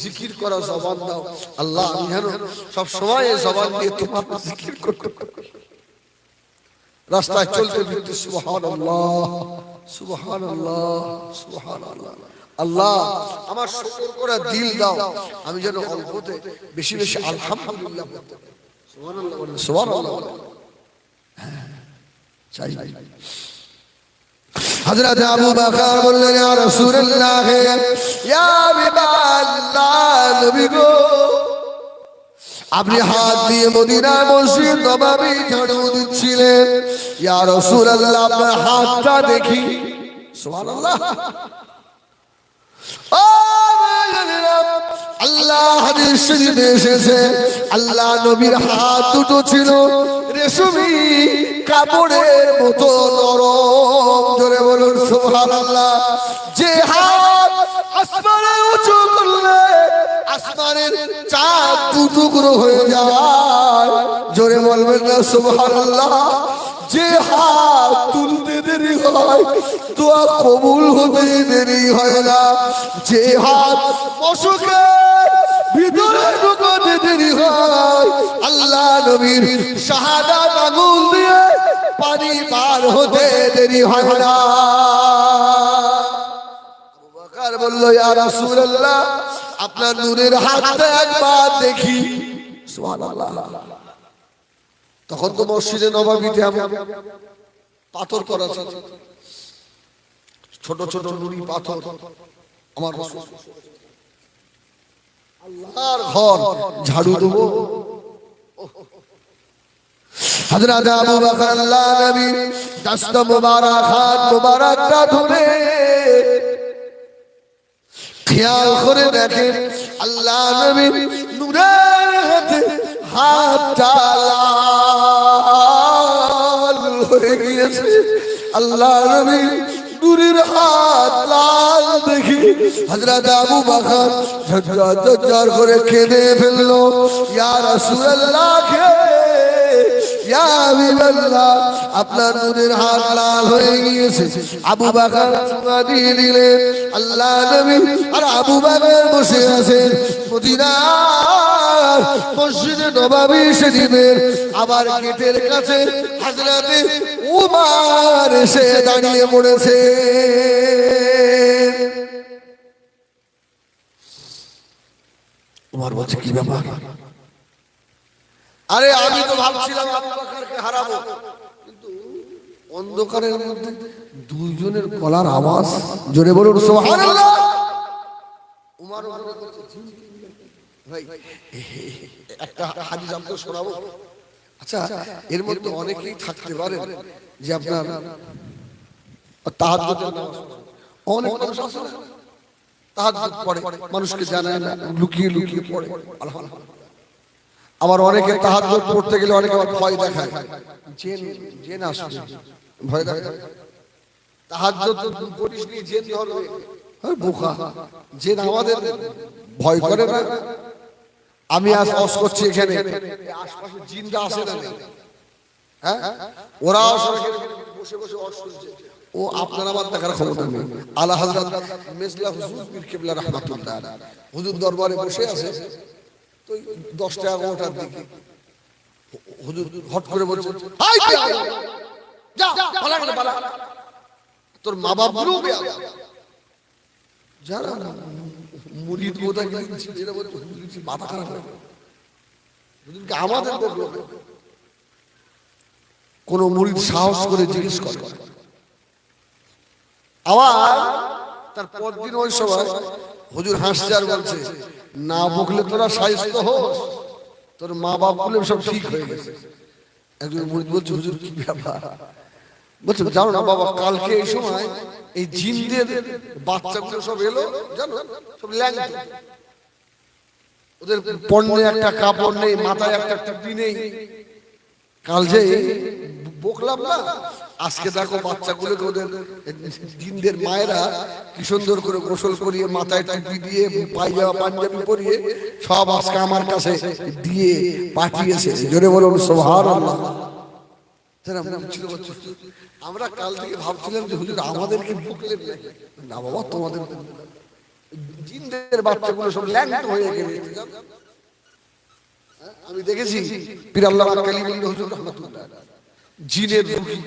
জিকির করা জবান দাও। আল্লাহ আমি যেন সব সময় এই জবান দিয়ে তোমার জিকির করতে পারি। রাস্তায় চলতে ফিরতে সুবহানাল্লাহ সুবহানাল্লাহ সুবহানাল্লাহ। আল্লাহ আমার শুকর করা দিল দাও, আমি যেন অল্পতে বেশি বেশি আলহামদুলিল্লাহ বলতে পারি। সুবহানাল্লাহ সুবহানাল্লাহ। চাই হযরত আবু বকর বললেন ইয়া রাসূলুল্লাহ, ইয়া হাবিবাল্লাহ, নবী গো আপনি হাত দিয়ে মদিনার মসজিদ নববী ঝাড়ু দিচ্ছিলেন, ইয়া রাসূলুল্লাহ আপনার হাতটা দেখি। সুবহানাল্লাহ। আল্লাহ হাদিস শরীফে এসেছে আল্লাহ নবীর হাত দুটো ছিল রেশমি কাপড়ের মতো নরম। জোরে বলুন সুবহানাল্লাহ। যে হাত আসমানে উঁচু করলে আসমানের চাঁদ দু টুকরো হয়ে যায়। জোরে বলবেন না সুবহানাল্লাহ। যে হাত তুলতে দেরি হয় দোয়া কবুল হতে দেরি হয় না। যে হাত অসুখের ভিতরে ঢুকতে দেরি হয় আল্লাহ নবীর শাহাদাত আঙুল দিয়ে পানি পার হতে দেরি হয় না। আবু বকর বলল, ইয়া রাসূলুল্লাহ, আপনার নূরের হাতটা একবার দেখি। সুবহানাল্লাহ। তখন তো মসজিদে নববীতে পাথর করা ছিল, ছোট ছোট নুড়ি পাথর। আমার আল্লাহর ঘর ঝাড়ু দেবো। হযরত আবু বকর আল্লাহ নবী দস্ত মুবারক হাত মুবারকটা ধরে খেয়াল করে দেখেন আল্লাহ নবী নূরের হাতে হাতটা লাল হয়ে গিয়েছে। আল্লাহ নবী নূরের হাত লাল দেখি হযরত আবু বকর ঝরঝর করে কেঁদে ফেললো। ইয়া রাসূলুল্লাহ, ইয়া হাবিবাল্লাহ, আপনার নূরের হাত লাল হয়ে গিয়েছে। আবু বকর চুমা দিয়ে দিলেন। আল্লাহ নবী আর আবু বকর বসে আছেন মদিনার মসজিদে নববী শরীফের আবার গেটের কাছে হযরত উমর এসে দাঁড়িয়ে পড়েছে। উমর বলছে, কি ব্যাপার? আরে আমি তো ভাবছিলাম আবু বকরকে হারাবো, কিন্তু অন্ধকারের মধ্যে দুইজনের গলার আওয়াজ। জোরে বলুন সুবহানাল্লাহ। উমর ভাই একটা হাদিস আপনাদের শোনাবো। আচ্ছা, এর মধ্যে অনেকেই থাকতে পারেন যে আপনার তাহাজ্জুদের নামাজ অনেক মানুষ আছে না, তাহাজ্জুদ পড়ে, মানুষকে জানায় না, লুকিয়ে লুকিয়ে পড়ে। আলহামদুলিল্লাহ। আবার অনেকে তাহাজ্জুদ পড়তে গেলে অনেকে আবার ভয় দেখায়, জিন আসবে, ভয় দেখায়। তাহাজ্জুদ পড়িস নি জিন ধরবে, বোকা। জিন আমাদের ভয় করে না। আমি আজ অস করছি এখানে, আশপাশে জিনরা আসে না, হ্যাঁ, ওরা বসে বসে অস করছে। ও আপনার আমার দেখার ক্ষমতা নেই। আলা হযরত মিসলা হুজুর পীর কিবলা রাহমাতুল্লাহ হুজুর দরবারে বসে আছে। তো 10টা 11টার দিকে হুজুর হট করে বলছে, হাই যা পালা করে পালা, তোর মা বাপ গুলো যারা মুরিদ মোতা গিয়েছে যেটা বলে হুজুর মাথা খারাপ হয়ে হুজুরকে আমাদের বললো। কোন মুরিদ সাহস করে জিজ্ঞেস করে, আবার তার পরদিন ওই সময় হুজুর হাসছে আর বলছে, না বকলে তোরা সাহিত্য হোস, তোর মা বাপ গুলো সব ঠিক হয়ে গেছে। একজন মুরিদ বলছে, হুজুর কি ব্যাপার? বলছে, জানো না বাবা, কালকে এই সময় এই জিনদের বাচ্চাগুলো সব এলো, জানো, সব ল্যাংটা, ওদের পরনে একটা কাপড় নেই, মাথায় একটা টুপি নেই। কাল যে বকলাম না, আজকে দেখো বাচ্চাগুলোকে ওদের জিনদের মায়েরা কি সুন্দর করে গোসল করিয়ে মাথায় টুপি দিয়ে পায়জামা পাঞ্জাবি পরিয়ে সব আজকে আমার কাছে দিয়ে পাঠিয়েছে। জোরে বলুন সুবহানাল্লাহ। আমরা কাল থেকে ভাবছিলাম যে হুজুর আমাদেরকে বকলেন না, বাবা তোমাদের জিনদের বাচ্চাগুলো সব ল্যাংট হয়ে গেছে। আমি দেখেছি পীর আল্লামা কালিমুল্লাহ হুজুর রাহমাতুল্লাহ জিনের রুগী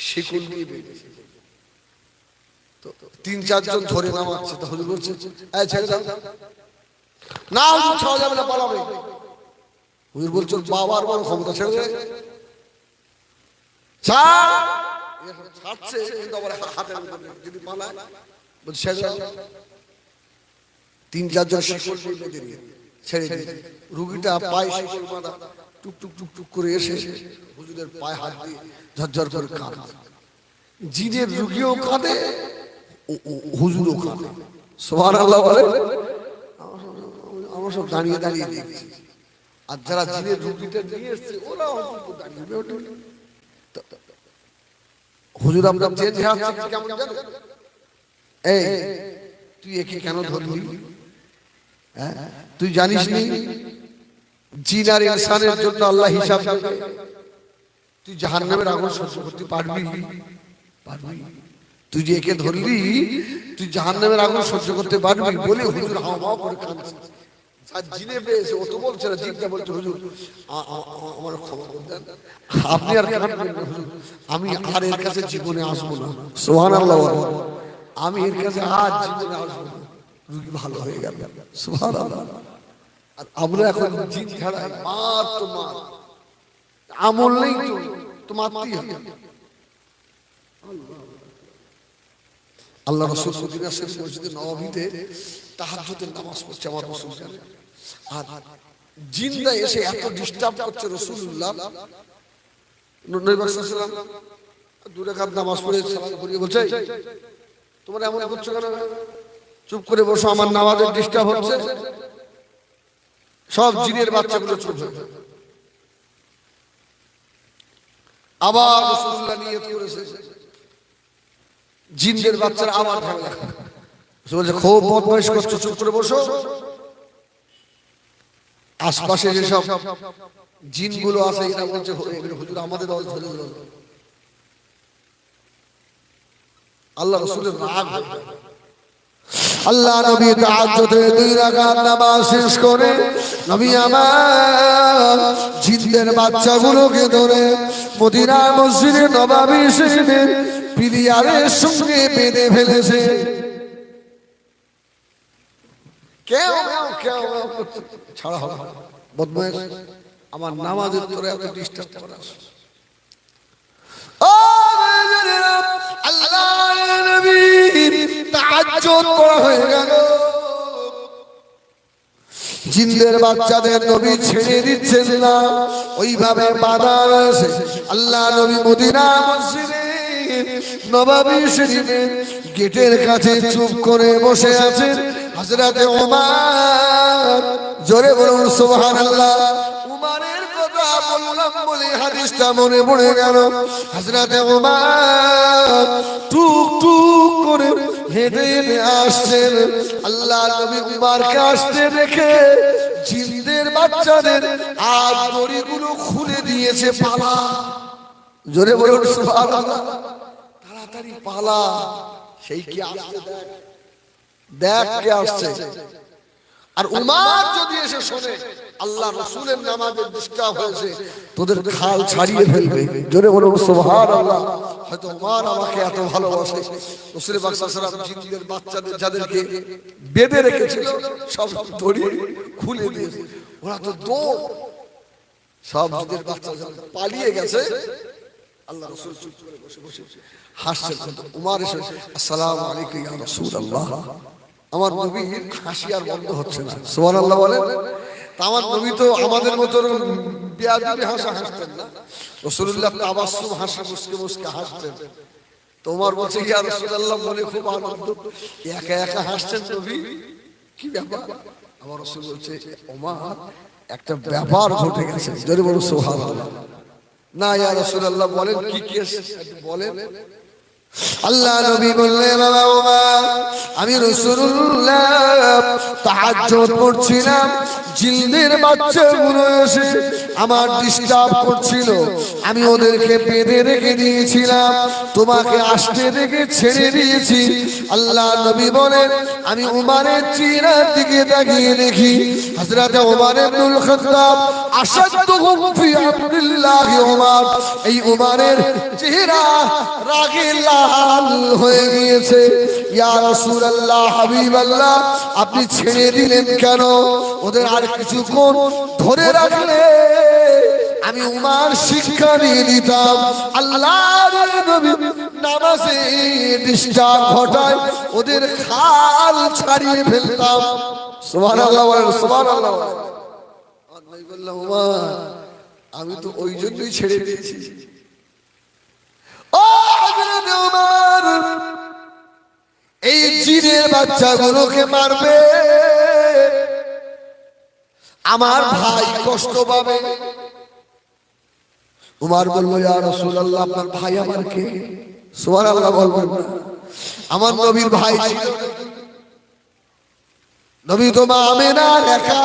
শিকল নিয়ে বেরিয়েছে। তো 3-4 জন ধরে নামাচ্ছে। তো হুজুর বলছে, এই ছেড়ে দাও না, হুজুর ছাড়া যাবে না, পালাবে। হুজুর বলছে, বাবার বড় ক্ষমতা, ছেড়ে দে। ছাড়ছে কিন্তু আবার হাতে যদি পালায়, বলছে ছেড়ে দাও। 3-4 জন শিকল নিয়ে বেঁধে নিয়ে ছেড়ে দিয়ে রুগীটা পায়ে শিকল বাঁধা টুক টুক টুক টুক করে এসে হুজুরের পায়ে হাত দিয়ে ঝরঝর করে কাঁদে। জিনের রুগীও কাঁদে, হুজুরও কাঁদে। সুবহানাল্লাহ বলে। আমরা সব দাঁড়িয়ে দাঁড়িয়ে দেখছি। আর যারা জিনের রুগীটা নিয়ে এসছে ওরাও দাঁড়িয়ে হুজুর আপনার চেঞ্জ হচ্ছে কেমন জানো? এই তুই একে কেন ধরলি? হ্যাঁ, তুই জানিস নি জিন আর ইনসানের জন্য আল্লাহ হিসাব নেবে? তুই জাহান্নামের আগুন সহ্য করতে পারবি? পারবি? তুই যে একে ধরলি, তুই জাহান্নামের আগুন সহ্য করতে পারবি? বলে হুজুর হাও হাও করে কাঁদছে। আর জিনে পেয়েছে, ও তো বলছে না, জিনটা বলছে হুজুর আমার ক্ষমা করে দেন, আপনি আর কাঁদবেন না হুজুর, আমি আর এর কাছে জীবনে আসবো না। সুবহানাল্লাহ, আমি এর কাছে আর জীবনে আসবো না। রোগী ভালো হয়ে গেল। সুবহানাল্লাহ। আর আমরা এখন জিন ছাড়া মার তো মার, আমল নেই তো, তো মারতেই হবে। আল্লাহ রাসূল মদিনা শরীফ মসজিদে নববীতে তাহাজ্জুদের নামাজ পড়ছে আমার রাসূল জানেন। আর জিনরা এসে এত ডিস্টার্ব করছে রাসূলুল্লাহ, নবী সাল্লাল্লাহু আলাইহি ওয়াসাল্লাম দুই রাকাত নামাজ পড়ে সালাত পড়িয়ে বলছে, তোমরা এমন করছো কেন? চুপ করে বসো, আমার নামাজের ডিস্টার্ব হচ্ছে। সব জিনের বাচ্চাগুলো চুপ হয়ে গেল। আবার রাসূলুল্লাহ নিয়ত করেছে, জিনদের বাচ্চারা আবার ঝামেলা বলছে, খুব বদমাইশ করছো, চুপ করে বসো। আশপাশে যেসব জিনগুলো আছে এরা বলছে, হুজুর আমাদের দল ধরে দিল। আল্লাহ রাসূলের রাগ, আল্লাহ নবী তাহাজ্জুদে 2 রাকাত নামাজ শেষ করে নবী আমার জিনদের বাচ্চাগুলোকে ধরে মদিনা মসজিদে নববী শরীফে পিলিয়ারের সঙ্গে বেঁধে ফেলেছে। কেউ কেউ ছাড়া হবে বদমাইশ, আমার নামাজের তোরে এত ডিস্টার্ব করাস। ও আল্লাহর নবী তাহাজ্জুদ পড়া হয়ে গেল, জিনদের বাচ্চাদের নবী ছেড়ে দিচ্ছেন না, ওইভাবে বাধা আছে। আল্লাহ নবী মদিনা মসজিদে নববী শরীফে গেটের কাছে চুপ করে বসে আছেন হযরতে ওমর। জোরে বলুন সুবহানাল্লাহ। উমরের কথা বললাম বলে হাদিসটা মনে পড়ে গেল। হযরতে ওমর টুক টুক করে হেঁটে হেঁটে আসছেন। আল্লাহ নবী উমরকে আসতে দেখে জিনদের বাচ্চাদের আর দড়িগুলো খুলে দিয়েছে, পালা। জোরে বলুন সুবহানাল্লাহ। তাড়াতাড়ি পালা। সেই কি আসছে দেখ, দেখ কে আসছে। আর উমর যদি এসে শোনে আল্লাহ রাসূলের নামাজে ডিস্টার্ব হয়েছে, তোদের খাল ছাড়িয়ে ফেলবে। জোরে বলুন সুবহানাল্লাহ। হয়তো উমর আমাকে এত ভালোবাসে, রাসূল পাক সাল্লাল্লাহু আলাইহি ওয়াসাল্লাম জিনদের বাচ্চাদের যাদেরকে বেঁধে রেখেছিল সব দড়ি খুলে দিয়েছে। ওরা তো দৌড়, সব জিনদের বাচ্চারা পালিয়ে গেছে। আল্লাহ রাসূল চুপ করে বসে বসে হাসছেন। উমর এসে আসসালামু আলাইকুম ইয়া রাসূলুল্লাহ। আমার নবীর হাসি আর বন্ধ হচ্ছে না। সুবহানাল্লাহ বলেন। আমার নবী তো আমাদের মতো বেয়াদবি হাসা হাসতেন না, রাসূলুল্লাহ তাবাসসুম হাসি মুস্কে মুস্কে হাসতেন। তোমার বলছে ইয়া রাসূলুল্লাহ মনে খুব আনন্দ, একা একা হাসছেন নবী, কি ব্যাপার? আমার রাসূল বলছে, ওমর একটা ব্যাপার ঘটে গেছে। জোরে বলুন সুবহানাল্লাহ। না ইয়া রাসূলুল্লাহ বলেন কি কেস বলেন। আল্লাহ নবী বললেন, ওমর আমি রাসূলুল্লাহ তাহাজ্জুদ পড়ছিলাম, জিনদের বাচ্চাগুলো এসে আমার ডিস্টার্ব করছিল, আমি ওদেরকে বেঁধে রেখে দিয়েছিলাম, তোমাকে আসতে দেখে ছেড়ে দিয়েছি। আল্লাহ নবী বলেন, আমি উমরের চেহারার দিকে তাকিয়ে দেখি হযরতে ওমর ইবনুল খাত্তাব আশাদুহুম ফি আমরিল্লাহ ওমর, এই উমরের চেহারা রাগে লাল হয়ে গিয়েছে। ইয়া রাসূলুল্লাহ হাবিবাল্লাহ, আপনি ছেড়ে দিলেন কেন? ওদের আর কিছুক্ষণ ধরে রাখলে আমি উমর শিক্ষা দিয়ে দিতাম। আল্লাহর নবী নামাজে ডিস্টার্ব ঘটায় ওদের খাল ছাড়িয়ে ফেলতাম। সুবহানাল্লাহ বলেন, সুবহানাল্লাহ। আমি বললাম, ওমর আমি তো ওই জন্যই ছেড়ে দিয়েছি। ও হযরত ওমর, এই জিনের বাচ্চাগুলোকে মারবে, আমার ভাই কষ্ট পাবে। উমর বলল ইয়া রাসূলুল্লাহ আপনার ভাই আমার কে? সুবহানাল্লাহ বলবেন না। আমার নবীর ভাই ছিল, নবী তো মা আমেনার একা।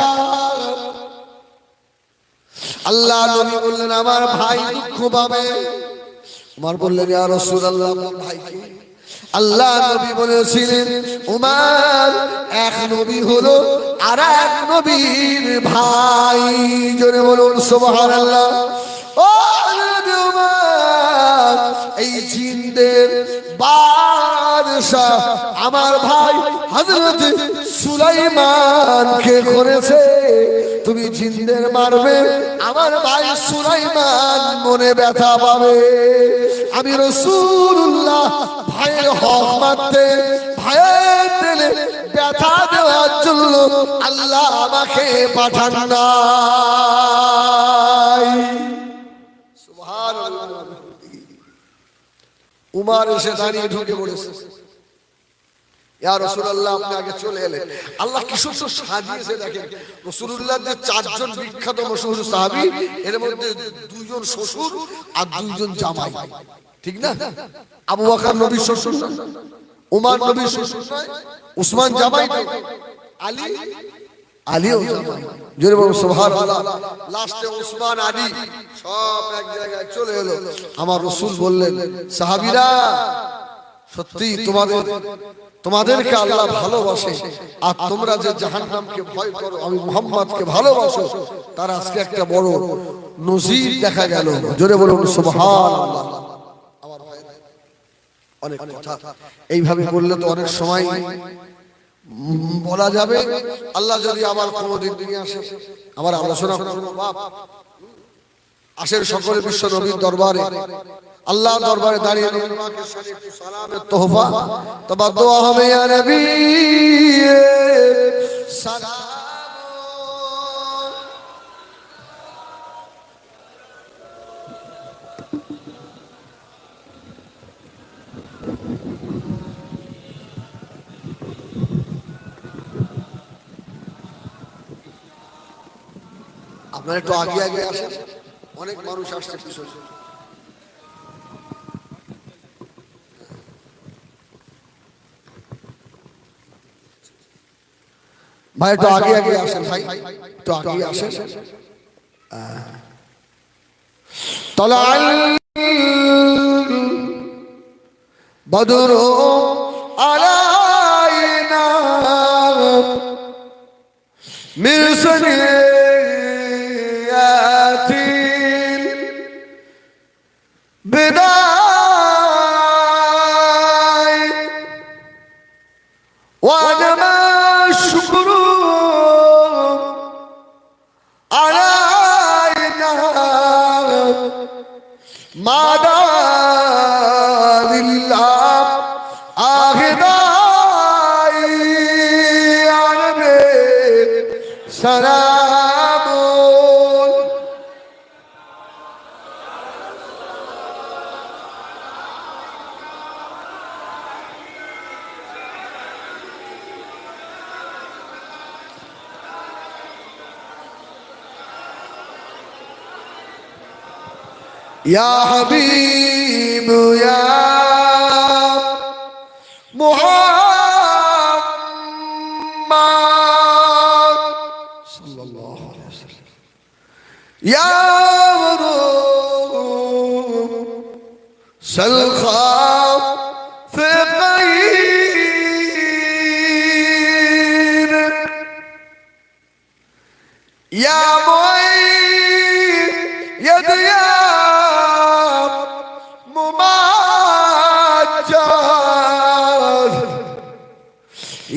আল্লাহ নবী বললেন আমার ভাই দুঃখ পাবে। উমর বললেন ইয়া রাসূলুল্লাহ আপনার ভাই কে? আল্লাহ নবী বলেছিলেন উমর এক নবী হলো আর এক নবীর ভাই। জোরে বলুন সুবহানাল্লাহ। ও উমর, এই জিনদের বাদশা আমার ভাই হযরত সুলাইমান কে করেছে, তুমি জিনদের মারবে, আমার ভাই সুলাইমান মনে ব্যথা পাবে। আমি রাসূলুল্লাহ ভাইয়ের হক মারতে, ভাইয়ের দিলে ব্যথা দেওয়ার জন্য আল্লাহ আমাকে পাঠান নাই। সুবহানাল্লাহ। উমর এসে দাঁড়িয়ে ঢুকে পড়েছে। ইয়া রাসূলুল্লাহ আপনি আগে চলে এলেন। আল্লাহ কি সুন্দর সাজিয়েছে দেখেন। রাসূলুল্লাহ যে চারজন বিখ্যাত মশহুর সাহাবী, এর মধ্যে দুইজন শ্বশুর আর দুইজন জামাই, ঠিক না? আবু বকর নবীর শ্বশুর, উমর নবীর শ্বশুর নয়, উসমান জামাই, আলীও জামাই। জোরে বলুন সুবহানাল্লাহ। লাস্টে উসমান আলী সব এক জায়গায় চলে এলো। আমার রাসূল বললেন সাহাবীরা সত্যি তোমাদেরকে আল্লাহ ভালোবাসে, আর তোমরা যে জাহান্নামকে ভয় করো, আমি মুহাম্মদকে ভালোবাসো, তার আজকে একটা বড় নজির দেখা গেল। জোরে বলুন সুবহানাল্লাহ। আমার অনেক কথা এইভাবে বললে তো অনেক সময় বলা যাবে। আল্লাহ যদি আবার কোনোদিন নিয়ে আসে, আমার আলোচনা আসেন সকলে বিশ্ব নবীর দরবারে, আল্লাহ দরবারে দাঁড়িয়ে সালামের তোহফা তবা দোয়া হবে ইয়া নবী সালাম। আপনারা একটু আগে আগে আসেন, অনেক মানুষ আসছে পিছনে। ভাই একটু আগে আগে আসেন, ভাই একটু আগে আসেন। তালাল বদরু আলাইনা মিন সানিয়াতিল বিদায় ওয়া জামা শুকরু আলাইনা মাদালিল্লাহ আহদাই আরবে সালামুন। ইয়া হাবিব ইয়া মুহাম্মদ সাল্লাল্লাহু আলাইহি ওয়াসাল্লাম, ইয়া সাল খাফিকিন ইয়া মুআইদ ইয়া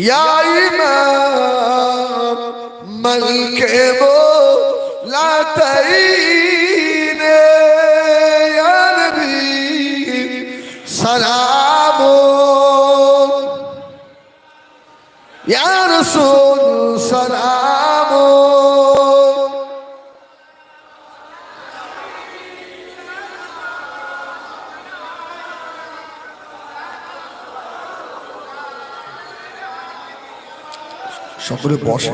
या इमाम मलके मोलातईन या नबी सलामुन या रसूल सलामुन। সকলে বসে।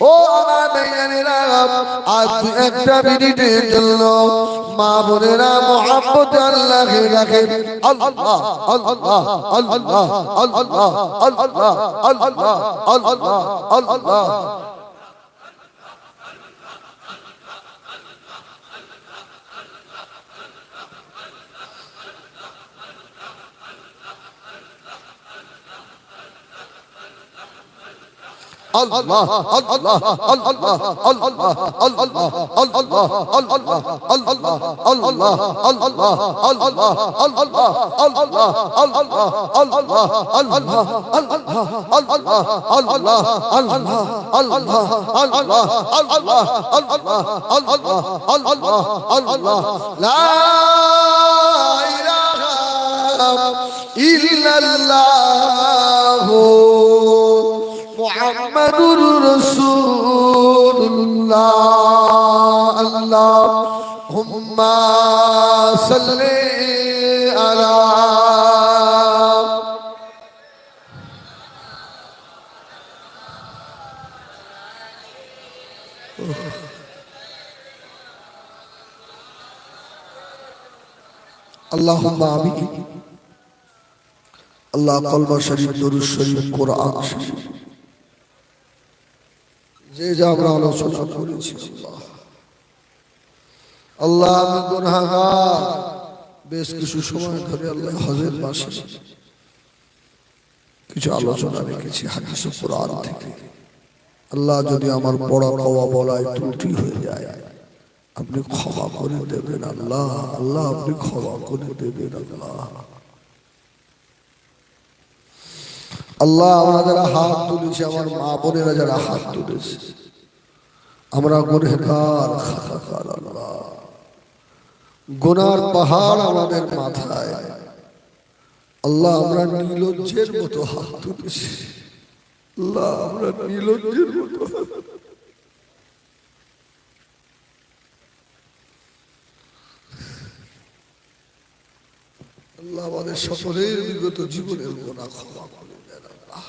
ও আমার ভাইয়েরা, আজ একটা মিনিটের জন্য মা বোনেরা মোহাম্মত আল্লাহকে রাখেন। আল্লাহ আল্লাহ আল্লাহ আল্লাহ আল্লাহ আল্লাহ আল্লাহ আল্লাহ। Allah Allah Allah Allah Allah Allah Allah Allah Allah La ilaha illallah Muhammadur Rasulullah Allahumma salli ala Allahumma amin Allah qalba sharif durud sharif Quran sharif যে যা আমরা আলোচনা করেছি আল্লাহ আমি গুনাহগার বেশ কিছু সময় ধরে আল্লাহ হজের মাসে কিছু আলোচনা রেখেছি হাদিস ও কোরআন থেকে আল্লাহ যদি আমার পড়া খাওয়া বলায় ত্রুটি হয়ে যায় আপনি ক্ষমা করে দেবেন আল্লাহ আল্লাহ আপনি ক্ষমা করে দেবেন আল্লাহ আল্লাহ আমরা যারা হাত তুলেছি আমার মা বোনেরা যারা হাত তুলেছে আমরা গুনাহগার খাতাকার আল্লাহ গুনার পাহাড় আমাদের মাথায় আল্লাহ আমরা নির্লজ্জের মতো হাত তুলেছি আল্লাহ আমরা নির্লজ্জের মতো আল্লাহ আমাদের সকলের বিগত জীবনের গুনাহ ক্ষমা করে দেন আল্লাহ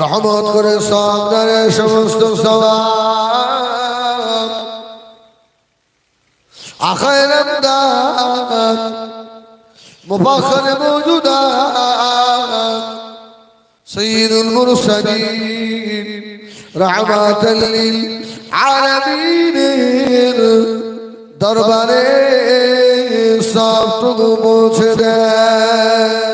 রহমত করে সামনে সমস্ত সওয়াব আখায়ের আমদাদ মুফাখর মওজুদাত সাইয়্যিদুল মুরসালিন রাহমাতাল লিল আলামিনের দরবারে সবটুকু পৌঁছে দেয়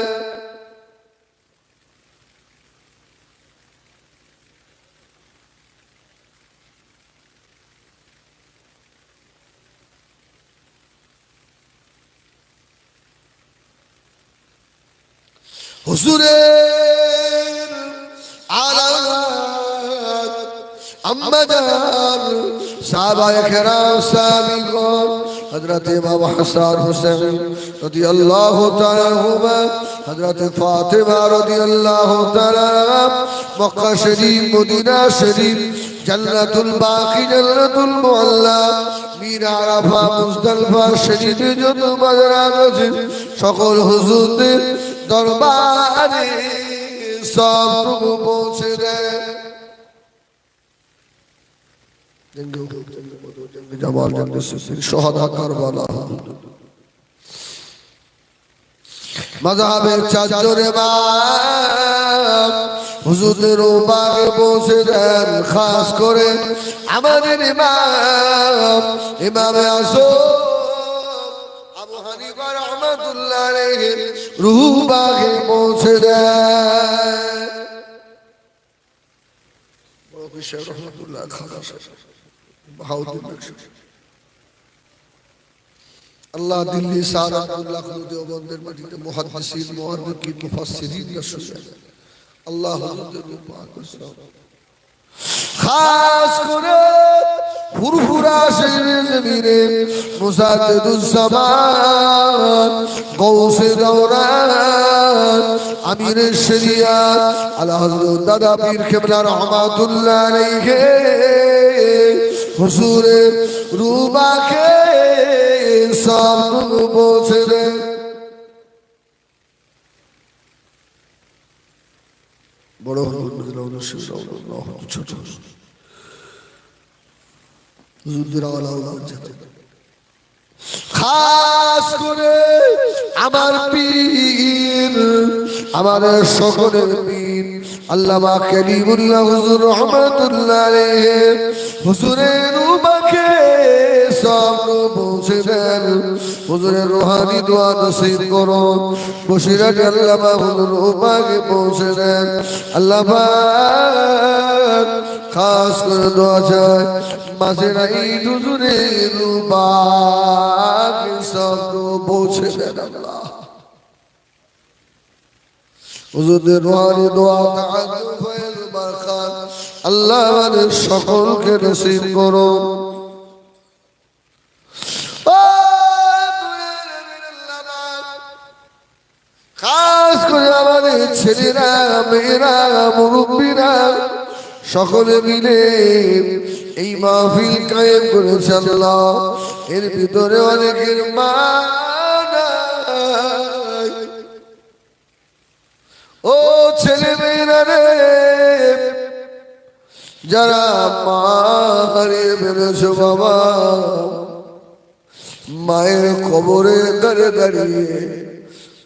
হুজুরের আলামাত আম্মাজান সাহাবায়ে কেরাম সাবিগণ হযরত ইমাম হাসান হুসাইন রাদিয়াল্লাহু তাআলা আনহুমা হযরত ফাতিমা রাদিয়াল্লাহু তাআলা মক্কা শরীফ মদিনা শরীফ জান্নাতুল বাকি জান্নাতুল মুআল্লা মীর আরাফা মুজদালিফা শরীফে যত মাজার আছে সকল হুজুরদের দরবারে সবটুকু পৌঁছে দেয় জামাল শহদা কারবালা মাযহাবের চারজন ইমাম হুজুরদের বাগে পৌঁছে দেন খাস করে আমাদের ইমাম ইমামে আযম আবু হানিফা রাহমাতুল্লাহ আলাইহি রূহ বাগে পৌঁছে দেন বড় খুশি রহমাতুল্লাহ খাস আল্লাহ দিল্লি সারাতুল্লাহ দেওবন্দের মাটিতে মুহাদ্দিসিন মুআররিখিন মুফাসসিরিন রাসূল আল্লাহ হুজুরদের পাক খাস করে ফুরফুরা শরীফের জমিনে মুজাদ্দিদুস জামান গৌসে দৌরান আমিরের শরিয়াত আলা হযরত দাদা পীর কেবলা রাহমাতুল্লাহ আলাইহি হুজুরের রুবাকে সবটুকু পৌঁছে দেন বড় ছোট হুজুরদের আওলাদ খাস করে আমার পীর, আমাদের সকলের পীর আল্লামা কালিমুল্লাহ হুজুর রহমাতুল্লাহ আলাইহি, হুজুরের রূবাকে সব পৌঁছে দেন, হুজুরের রুহানি দোয়া নসিব করুন, বসিরহাট আল্লামা হুজুর রূবাকে পৌঁছে দেন আল্লাহ পাক। খাস করে দোয়া চাই মাঝের এই হুজুরের রূবাকে সব পৌঁছে দেন আল্লাহ। হুজুরদের রুহানি দোয়া তাআজ্জুব ফয়েজ বারকাত আল্লাহ আমাদের সকলকে নসিব করুন। খাস করে আমাদের ছেলেরা, মেয়েরা, মুরব্বীরা সকলে মিলে এই মাহফিল কায়েম করেছে আল্লাহ। এর ভিতরে অনেকের মা নাই। ও ছেলে মেয়েরা রে, যারা মা হারিয়ে ফেলেছো বাবা, মায়ের কবরে দাঁড়িয়ে দাঁড়িয়ে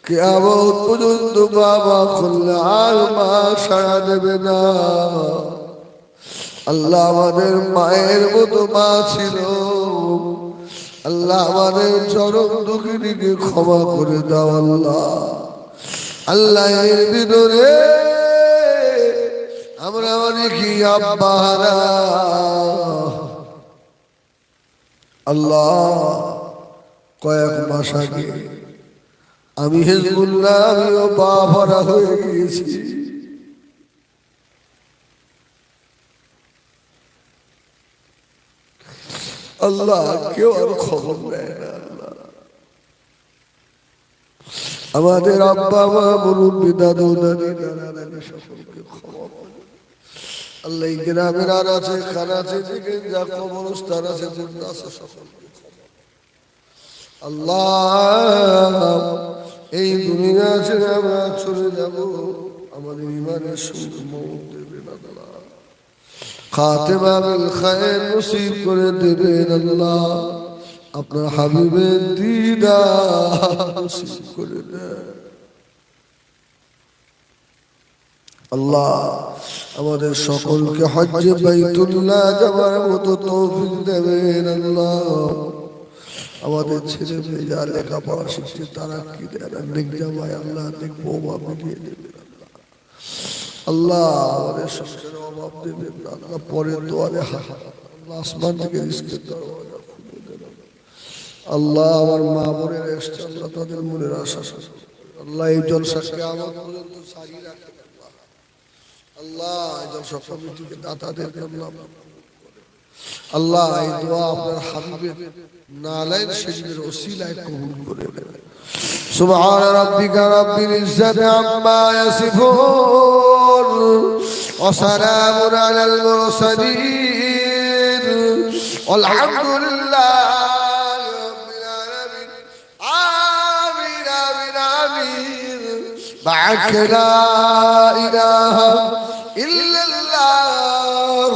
কিয়ামত পর্যন্ত বাবা খুললে আর মা সাড়া দেবে না। আল্লাহ আমাদের মায়ের মতো মা ছিল, আল্লাহ আমাদের চরম দুঃখিনীকে ক্ষমা করে দাও আল্লাহ। আল্লাহ এর ভিতরে আমরা অনেকই আব্বাহারা আল্লাহ। কয়েক মাস আগে আমি হিজবুল্লাহ, আমিও বাবারা হয়ে গিয়েছি। আল্লাহ কেউ আর খবর নেয় না আল্লাহ। আমাদের আব্বা মা, মুরব্বী, দাদু দাদি, নানা নানি সকলকে খবর আল্লাহ। এই গ্রামের আর আছে, খান আছে, যা কবরস্থান আছে, আছে সকলকে আল্লাহ। এই দুনিয়া আছে, আমরা চলে যাব, আমাদের ইমানের সঙ্গে মওত দেবেন আল্লাহ। খাতেমা বিল খায়র নসিব করে দেবেন আল্লাহ। আপনার হাবিবের দিদার নসিব করে দেন আল্লাহ। আমাদের সকলকে হজ্জে বাইতুল্লাহ যাওয়ার মতো তৌফিক দেবেন আল্লাহ। আমাদের ছেলে মেয়ে যা লেখাপড়া শিখছে তারা কি দেখ জামাই আল্লাহ, দেখ বৌমা মিলিয়ে দেবেন আল্লাহ। আল্লাহ আমাদের সংসারে অভাব দেবেন না আল্লাহ। পরের দোয়ারে আল্লাহ আসমান থেকে রিজকের দরওয়াজা খুলে দেন আল্লাহ। আমার মা বোনের এসছে আল্লাহ, তাদের মনের আশা আল্লাহ এই জলসাকে আমার পর্যন্ত সারিয়ে রাখেন আল্লাহ। এই জলসা কমিটিকে দাতাদেরকে আল্লাহ এই দোয়া আপনার হাবিবের নালাইন শরীফের ওসিলায় কবুল করে নেন। সুবহান রাব্বিকা রাব্বিল ইজ্জাতি আম্মা ইয়াসিফুন ওয়া সালামুন আলাল মুরসালিন আলহামদুলিল্লাহি রাব্বিল আলামিন। আমিন আমিন আমিন। বা'ক লা ইলাহা ইল্লাল্লাহ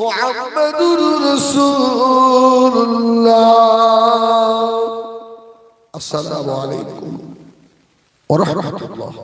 মুহাম্মাদুর রাসূলুল্লাহ। আসসালামু আলাইকুম ওয়া রাহমাতুল্লাহ।